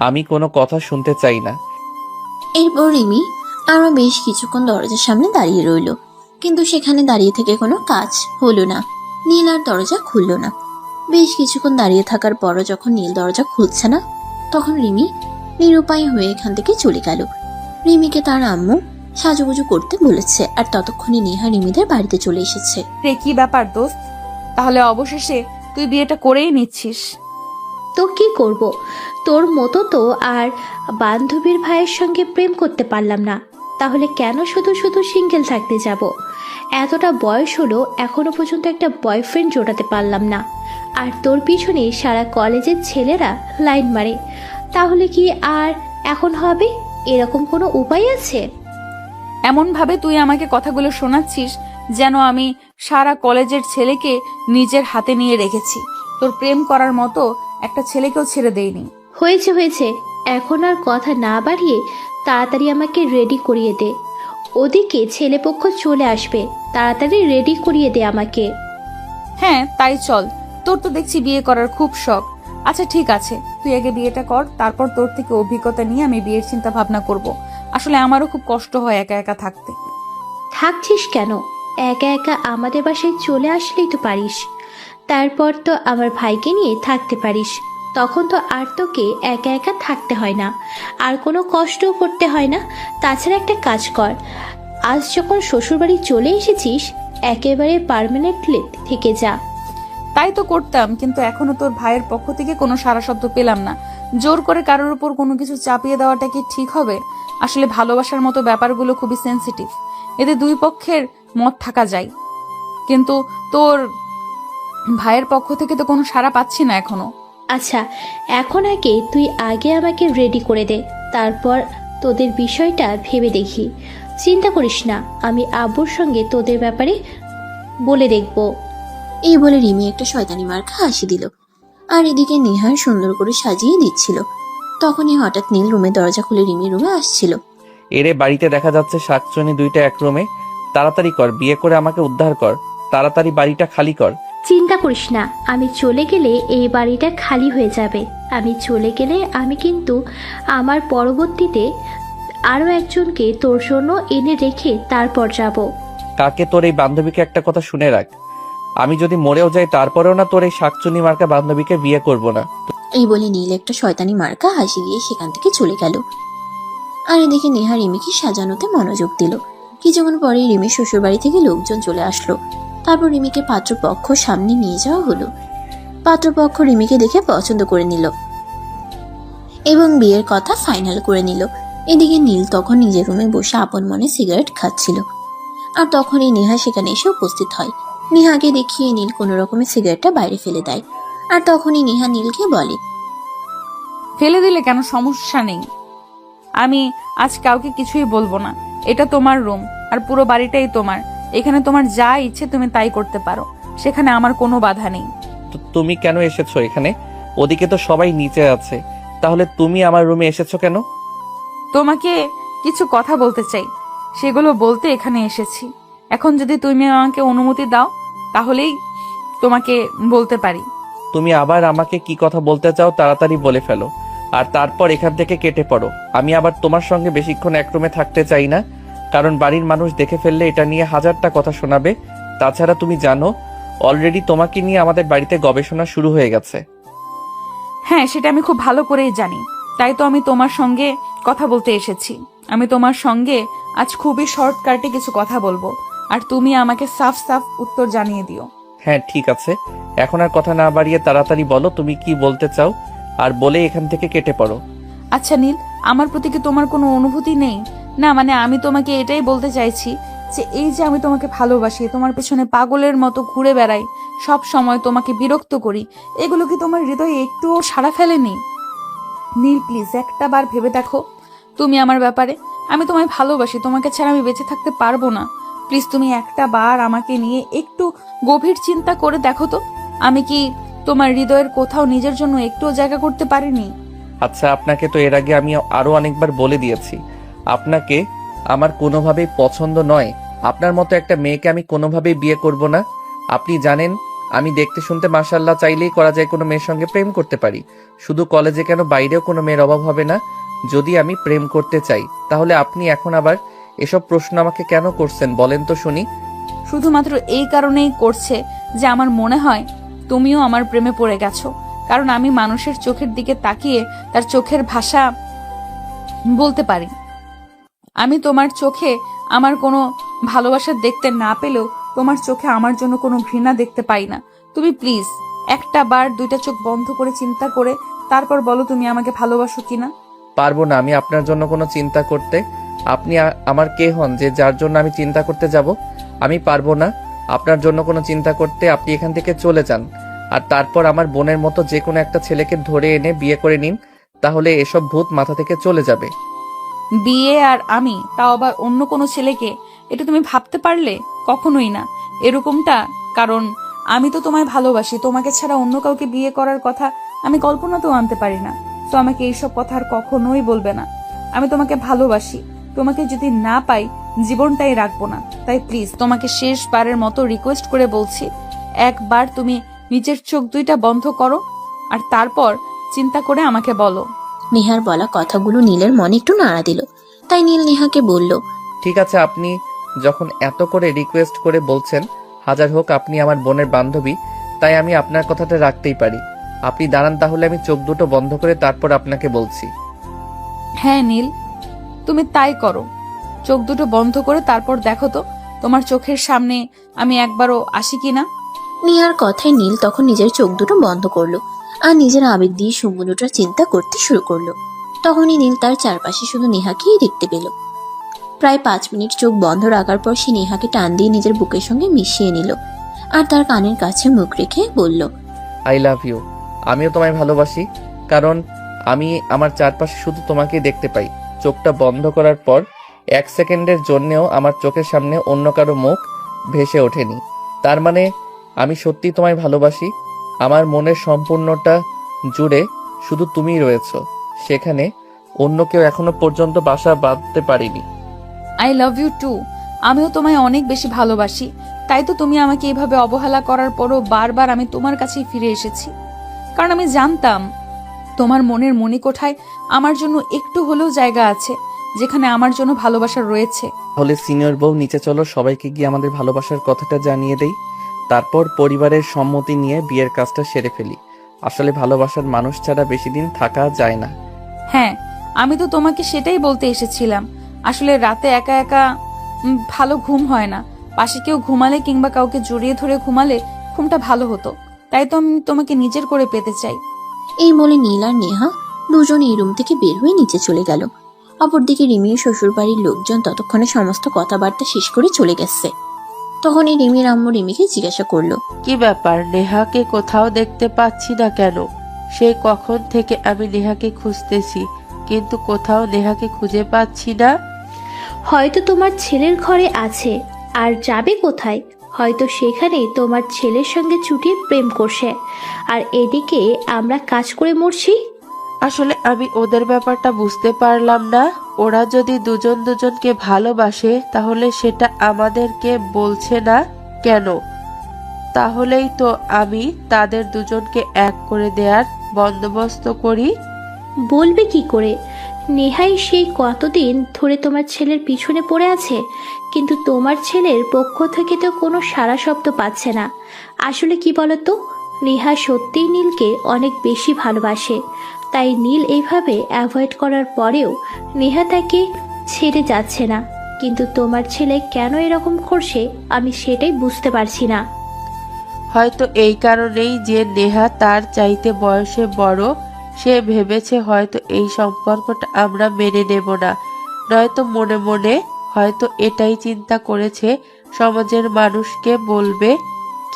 আমি কোনো কথা শুনতে চাই না। এরপর রিমি আরো বেশ কিছুক্ষণ দরজার সামনে দাঁড়িয়ে রইল, কিন্তু সেখানে দাঁড়িয়ে থেকে কোনো কাজ হলো না। নীল আর দরজা খুলল না। বেশ কিছুক্ষণ দাঁড়িয়ে থাকার পরও যখন নীল দরজা খুলছে না, তখন রিমি নিরুপায় হয়ে এখান থেকে চলে গেল। রিমিকে তার আম্মু সাজুগুজু করতে বলেছে। আর ততক্ষণে নেহা রিমিদের বাড়িতে চলে এসেছে। রে কি ব্যাপার দোস্ত, তাহলে অবশেষে তুই বিয়েটা করেই নিচ্ছিস? তো কি করব, তোর মতো তো আর বান্ধবীর ভাইয়ের সঙ্গে প্রেম করতে পারলাম না, তাহলে কেন শুধু শুধু সিঙ্গেল থাকতে যাব? এতটা বয়স হলো এখনো পর্যন্ত একটা বয়ফ্রেন্ড জোটাতে পারলাম না, আর তোর পিছনে সারা কলেজের ছেলেরা লাইন মারে, তাহলে কি আর এখন হবে? এরকম কোনো উপায় আছে? এমন ভাবে তুই আমাকে কথাগুলো শোনাচ্ছিস যেন আমি সারা কলেজের ছেলেকে নিজের হাতে নিয়ে রেখেছি। তোর প্রেম করার মতো একটা ছেলেকেও ছেড়ে দেইনি। হয়েছে হয়েছে, এখন আর কথা না বাড়িয়ে তাড়াতাড়ি আমাকে রেডি করিয়ে দে। ওদিকে ছেলেপক্ষ চলে আসবে, তাড়াতাড়ি রেডি করিয়ে দে আমাকে। হ্যাঁ তাই চল, তোর তো দেখছি বিয়ে করার খুব শখ। আচ্ছা ঠিক আছে, তুই আগে বিয়েটা কর, তারপর তোর থেকে অভিজ্ঞতা নিয়ে আমি বিয়ের চিন্তা ভাবনা করব। আসলে আমারও খুব কষ্ট হয় একা একা থাকতে। থাকছিস কেন? একা একা আমাদের বাসায় চলে আসলেই তো পারিস, তারপর তো আমার ভাইকে নিয়ে থাকতে পারিস। তখন তো আর তোকে একা একা থাকতে হয় না, আর কোনো কষ্টও করতে হয় না। তাছাড়া একটা কাজ কর, আজ যখন শ্বশুরবাড়ি চলে এসেছিস একেবারে পার্মানেন্টলি থেকে যা। তাই তো করতাম, কিন্তু এখনো তোর ভাইয়ের পক্ষ থেকে কোনো সাড়া শব্দ পেলাম না। জোর করে কারোর উপর কোনো কিছু চাপিয়ে দেওয়াটা কি ঠিক হবে? আসলে ভালোবাসার মতো ব্যাপারগুলো খুবই সেনসিটিভ, এতে দুই পক্ষের মত থাকা যায়। কিন্তু তোর ভাইয়ের পক্ষ থেকে তো কোনো সাড়া পাচ্ছি না এখনো। আচ্ছা, এখন আগে তুই আগে আমাকে রেডি করে দে, তারপর তোদের বিষয়টা ভেবে দেখি। চিন্তা করিস না, আমি আব্বুর সঙ্গে তোদের ব্যাপারে বলে দেখব। এই বলে রিমি একটা শয়তানি মার্কা হাসি দিল। আর এদিকে নেহার সুন্দর করে সাজিয়ে দিচ্ছিল। তখনই হঠাৎ নীল রুমের দরজা খুলে রিমি রুমে আসছিল। এরে বাড়িতে দেখা যাচ্ছে শাকচুনি দুইটা এক রুমে। তাড়াতাড়ি কর, বিয়ে করে আমাকে উদ্ধার কর, তাড়াতাড়ি বাড়িটা খালি কর। চিন্তা করিস না, আমি চলে গেলে এই বাড়িটা খালি হয়ে যাবে। আমি চলে গেলে আমি কিন্তু আমার পরবর্তীতে আরও একজনকে তোর জন্য এনে রেখে তারপর যাব। কাকে? তোর এই বান্ধবীকে একটা কথা শুনে রাখ, আমি যদি মরেও যাই তারপরেও না তোর এই শাকচুনি মার্কা বান্ধবীকে বিয়ে করব না। এই বলে নীল একটা শয়তানি মার্কা হাসি দিয়ে সেখান থেকে চলে গেল। আর এদিকে নেহা রিমিকে সাজানোতে মনোযোগ দিল। কিছুক্ষণ পরে রিমির শ্বশুরবাড়ি থেকে লোকজন চলে আসলো। তারপর রিমিকে পাত্রপক্ষ সামনে নিয়ে যাওয়া হলো। পাত্রপক্ষ রিমিকে দেখে পছন্দ করে নিল এবং বিয়ের কথা ফাইনাল করে নিল। এদিকে নীল তখন নিজের রুমে বসে আপন মনে সিগারেট খাচ্ছিল। আর তখনই নেহা সেখানে এসে উপস্থিত হয়। নেহাকে দেখিয়ে নীল কোনো রকমের সিগারেটটা বাইরে ফেলে দেয়। আর তখনই নেহা নীলকে বলে, ফেলে দিলে কেন, সমস্যা নেই, আমি আজ কাউকে কিছুই বলবো না। এটা তোমার রুম, আর পুরো বাড়িটাই তোমার। এখানে তোমার যা ইচ্ছে তুমি তাই করতে পারো, সেখানে আমার কোনো বাধা নেই। তো তুমি কেন এসেছো এখানে? ওদিকে তো সবাই নিচে আছে, তাহলে তুমি আমার রুমে এসেছো কেন? তোমাকে কিছু কথা বলতে চাই, সেগুলো বলতে এখানে এসেছি। এখন যদি তুমি আমাকে অনুমতি দাও তাহলেই তোমাকে বলতে পারি। তুমি আবার আমাকে কি কথা বলতে চাও তাড়াতাড়ি বলে ফেলো, আর তারপর এখান থেকে কেটে পড়ো। আমি আবার তোমার সঙ্গে বেশিক্ষণ এক রুমে থাকতে চাই না, কারণ বাড়ির মানুষ দেখে ফেললে এটা নিয়ে হাজারটা কথা শোনাবে। তাছাড়া তুমি জানো অলরেডি তোমাকে নিয়ে আমাদের বাড়িতে গবেষণা শুরু হয়ে গেছে। হ্যাঁ, সেটা আমি খুব ভালো করেই জানি, তাই তো আমি তোমার সঙ্গে কথা বলতে এসেছি। আমি তোমার সঙ্গে আজ খুবই শর্টকাটে কিছু কথা বলবো, আর তুমি আমাকে সাফ সাফ উত্তর জানিয়ে দিও। হ্যাঁ ঠিক আছে, এখন আর কথা না বাড়িয়ে তাড়াতাড়ি বলো তুমি কি বলতে চাও, আর বলে এখান থেকে কেটে পড়ো। আচ্ছা নীল, আমার প্রতি কি তোমার কোনো অনুভূতি নেই? না মানে আমি তোমাকে এটাই বলতে চাইছি যে এই যে আমি তোমাকে ভালোবাসি, তোমার পেছনে পাগলের মতো ঘুরে বেড়াই, সব সময় তোমাকে বিরক্ত করি, এগুলো কি তোমার হৃদয়ে একটুও সাড়া ফেলেনি? নীল প্লিজ একটা বার ভেবে দেখো তুমি আমার ব্যাপারে। আমি তোমায় ভালোবাসি, তোমাকে ছাড়া আমি বেঁচে থাকতে পারবো না। প্লিজ তুমি একটা বার আমাকে নিয়ে একটু গভীর চিন্তা করে দেখো তো, আমি কি তোমার হৃদয়ের কোথাও নিজের জন্য একটুও জায়গা করতে পারিনি? আচ্ছা, আপনাকে তো এর আগে আমি আরো অনেকবার বলে দিয়েছি আপনাকে আমার কোনোভাবেই পছন্দ নয়। আপনার মতো একটা মেয়েকে আমি কোনোভাবেই বিয়ে করব না। আপনি জানেন আমি দেখতে শুনতে মাশাআল্লাহ, চাইলেই করা যায় কোনো মেয়ের সঙ্গে প্রেম করতে পারি। শুধু কলেজে কেন, বাইরেও কোনো মেয়ের অভাব হবে না যদি আমি প্রেম করতে চাই। তাহলে আপনি এখন আবার এসব প্রশ্ন আমাকে কেন করছেন বলেন তো শুনি? শুধুমাত্র এই কারণেই করছে যে আমার মনে হয় তুমিও আমার প্রেমে পড়ে গেছো, কারণ আমি মানুষের চোখের দিকে তাকিয়ে তার চোখের ভাষা বলতে পারি। আমি তোমার চোখে আমার কোনো ভালোবাসা দেখতে না পেলেও তোমার চোখে আমার জন্য কোনো ঘৃণা দেখতে পাই না। তুমি প্লিজ একটা বার দুইটা চোখ বন্ধ করে চিন্তা করে তারপর বলো তুমি আমাকে ভালোবাসো কিনা। পারবো না আমি আপনার জন্য কোনো চিন্তা করতে। আপনি আমার কে হন যে যার জন্য আমি চিন্তা করতে যাব? আমি পারবো না আপনার জন্য কোনো চিন্তা করতে। আপনি এখান থেকে চলে যান, আর তারপর আমার বোনের মতো যে কোনো একটা ছেলেকে ধরে এনে বিয়ে করে নিন, তাহলে এসব ভূত মাথা থেকে চলে যাবে। বিয়ে আর আমি, তাও আবার অন্য কোনো ছেলেকে, এটা তুমি ভাবতে পারলে? কখনোই না এরকমটা। কারণ আমি তো তোমায় ভালোবাসি, তোমাকে ছাড়া অন্য কাউকে বিয়ে করার কথা আমি কল্পনাতেও আনতে পারি না। তো আমাকে এইসব কথা আর কখনোই বলবে না। আমি তোমাকে ভালোবাসি, তোমাকে যদি না পাই জীবনটাই রাখবো না। তাই প্লিজ তোমাকে শেষবারের মতো রিকোয়েস্ট করে বলছি, একবার তুমি নিজের চোখ দুইটা বন্ধ করো আর তারপর চিন্তা করে আমাকে বলো। নেহার বলা কথাগুলো নীলের মনে একটু নাড়া দিল। তাই নীল নেহাকে বলল, ঠিক আছে, আপনি যখন এত করে রিকোয়েস্ট করে বলছেন, হাজার হোক আপনি আমার বোনের বান্ধবী, তাই আমি আপনার কথাটা রাখতেই পারি। আপনি দাঁড়ান, তাহলে আমি চোখ দুটো বন্ধ করে তারপর আপনাকে বলছি। হ্যাঁ নীল, তুমি তাই করো। চোখ দুটো বন্ধ করে তারপর দেখো তো তোমার চোখের সামনে আমি একবারও আসি কিনা। নেহার কথায় নীল তখন নিজের চোখ দুটো বন্ধ করলো আর নিজের আবেগ দিয়ে সুমুনুটার চিন্তা করতে শুরু করলো। তখনই নীল তার চারপাশে শুধু নেহাকেই দেখতে পেল। প্রায় 5 মিনিট চোখ বন্ধ রাখার পর সে নেহাকে টান দিয়ে নিজের বুকের সঙ্গে মিশিয়ে নিল আর তার কানের কাছে মুখ রেখে বলল, আই লাভ ইউ। আমিও তোমায় ভালোবাসি, কারণ আমি আমার চারপাশে শুধু তোমাকেই দেখতে পাই। চোখটা বন্ধ করার পর 1 সেকেন্ডের জন্যেও আমার চোখের সামনে অন্য কারো মুখ ভেসে ওঠেনি। তার মানে আমি সত্যি তোমায় ভালোবাসি। আমার মনের সম্পূর্ণটা জুড়ে শুধু তুমিই রয়েছো, সেখানে অন্য কেউ এখনো পর্যন্ত বাসা বাঁধতে পারিনি। I love you too. আমিও তোমায় অনেক বেশি ভালোবাসি। তাই তো তুমি আমাকে এভাবে অবহেলা করার পরও বারবার আমি তোমার কাছেই ফিরে এসেছি। কারণ আমি জানতাম তোমার মনের মণিকোঠায় আমার জন্য একটু হলেও জায়গা আছে, যেখানে আমার জন্য ভালোবাসা রয়েছে। তাহলে সিনিয়র বউ, নিচে চলো, সবাইকে গিয়ে আমাদের ভালোবাসার কথাটা জানিয়ে দেই। তারপর পরিবারের সম্মতি নিয়ে বিয়ের কাজটা সেরে ফেলি। আসলে ভালোবাসার মানুষ ছাড়া বেশি দিন থাকা যায় না। হ্যাঁ, আমি তো তোমাকে সেটাই বলতে এসেছিলাম। আসলে রাতে একা একা ভালো ঘুম হয় না। পাশে কেউ ঘুমালে কিংবা কাউকে জড়িয়ে ধরে ঘুমালে ঘুমটা ভালো হতো। তাই তো আমি তোমাকে নিজের করে পেতে চাই। এই বলে নীল আর নেহা দুজন এই রুম থেকে বের হয়ে নিচে চলে গেল। অপরদিকে রিমির শ্বশুর বাড়ির লোকজন ততক্ষণে সমস্ত কথাবার্তা শেষ করে চলে গেছে। তখনই রিমির আম্মু রিমিকে জিজ্ঞাসা করলো, কি ব্যাপার, নেহাকে কোথাও দেখতে পাচ্ছি না কেন? সেই কখন থেকে আমি নেহাকে খুঁজতেছি, কিন্তু কোথাও নেহাকে খুঁজে পাচ্ছি না। হয়তো তোমার ছেলের ঘরে আছে, আর যাবে কোথায়? হয়তো সেখানেই তোমার ছেলের সঙ্গে চুটিয়ে প্রেম করছে, আর এদিকে আমরা কাজ করে মরছি। আসলে আমি ওদের ব্যাপারটা বুঝতে পারলাম না। ওরা যদি দুজন দুজনকে ভালোবাসে তাহলে সেটা আমাদেরকে বলছে না কেন? তাহলেই তো আমি তাদের দুজনকে এক করে দেওয়ার বন্দোবস্ত করি। বলবে কি করে? নেহাই সেই কতদিন ধরে তোমার ছেলের পিছনে পড়ে আছে, কিন্তু তোমার ছেলের পক্ষ থেকে তো কোনো সাড়া শব্দ পাচ্ছে না। আসলে কি বলতো, নেহা সত্যিই নীলকে অনেক বেশি ভালোবাসে। তাই নীল এইভাবে অ্যাভয়েড করার পরেও নেহা তাকে ছেড়ে যাচ্ছে না। কিন্তু তোমার ছেলে কেন এরকম করছে আমি সেটাই বুঝতে পারছি না। হয়তো এই কারণেই যে নেহা তার চাইতে বয়সে বড়, সে ভেবেছে হয়তো এই সম্পর্কটা আমরা মেনে নেব না। নয়তো মনে মনে হয়তো এটাই চিন্তা করেছে সমাজের মানুষকে বলবে।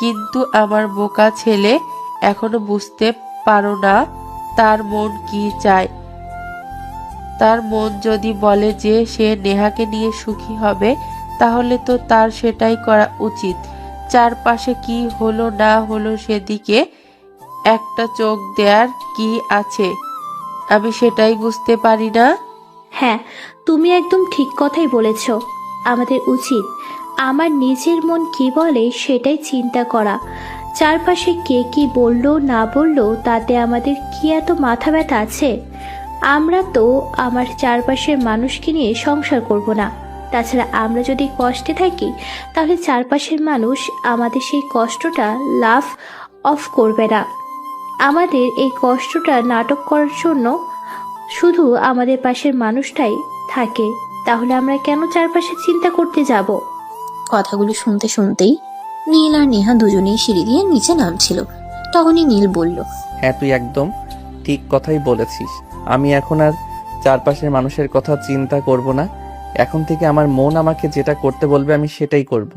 কিন্তু আমার বোকা ছেলে এখনো বুঝতে পারো না তার মন কি চায়। তার মন যদি বলে যে সে নেহাকে নিয়ে সুখী হবে, তাহলে তো তার সেটাই করা উচিত। চারপাশে কি হলো না হলো সেদিকে একটা চোখ দেওয়ার কি আছে? আমি সেটাই বুঝতে পারি না। হ্যাঁ, তুমি একদম ঠিক কথাই বলেছ। আমাদের উচিত আমার নিজের মন কি বলে সেটাই চিন্তা করা। চারপাশে কে কি বললো না বললো তাতে আমাদের কি এত মাথা ব্যথা আছে? আমরা তো আমার চারপাশের মানুষকে নিয়ে সংসার করব না। তাছাড়া আমরা যদি কষ্টে থাকি তাহলে চারপাশের মানুষ আমাদের সেই কষ্টটা লাভ অফ করবে না। আমাদের এই কষ্টটা নাটক করার জন্য শুধু আমাদের পাশের মানুষটাই থাকে। তাহলে আমরা কেন চারপাশে চিন্তা করতে যাব? কথাগুলো শুনতে শুনতেই নীল আর নেহা দুজনেই সিঁড়ি দিয়ে নিচে নামছিল। তখনই নীল বলল, হ্যাঁ, তুই একদম ঠিক কথাই বলেছিস। আমি এখন আর চারপাশের মানুষের কথা চিন্তা করব না। এখন থেকে আমার মন আমাকে যেটা করতে বলবে আমি সেটাই করব।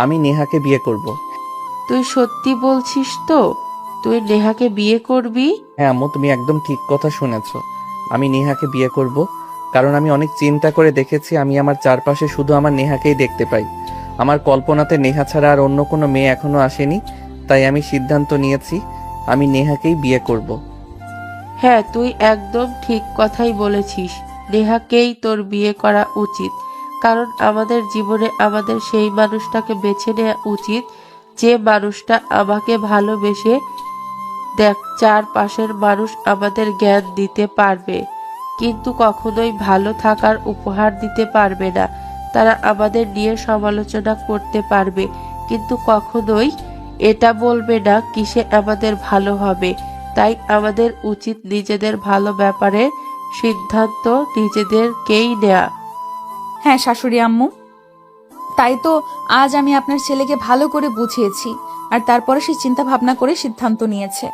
আমি নেহাকে বিয়ে করব। তুই সত্যি বলছিস তো? তুই নেহাকে বিয়ে করবি? হ্যাঁ আম্মু, তুমি একদম ঠিক কথা শুনেছ। আমি নেহাকে বিয়ে করব, কারণ আমি অনেক চিন্তা করে দেখেছি আমি আমার চারপাশে শুধু আমার নেহাকেই দেখতে পাই। আমার কল্পনাতে নেহা ছাড়া আর অন্য কোনো মেয়ে এখনো আসেনি। তাই আমি সিদ্ধান্ত নিয়েছি আমি নেহাকেই বিয়ে করব। হ্যাঁ, তুই একদম ঠিক কথাই বলেছিস। নেহাকেই তোর বিয়ে করা উচিত, কারণ আমাদের জীবনে আমাদের সেই মানুষটাকে বেছে নেওয়া উচিত যে মানুষটা আমাকে ভালোবেসে দেখ চারপাশের মানুষ আমাদের জ্ঞান দিতে পারবে, কিন্তু কখনোই ভালো থাকার উপহার দিতে পারবে না। তারা আমাদের নিয়ে সমালোচনা করতে পারবে, কিন্তু কখনোই এটা বলবে না কিসে আমাদের ভালো হবে। তাই আমাদের উচিত নিজেদের ভালো ব্যাপারে সিদ্ধান্ত নিজেদেরকেই নেয়া। হ্যাঁ শাশুড়ি আম্মু, তাই তো আজ আমি আপনার ছেলেকে ভালো করে বুঝিয়েছি, আর তারপরে সে চিন্তা ভাবনা করে সিদ্ধান্ত নিয়েছে।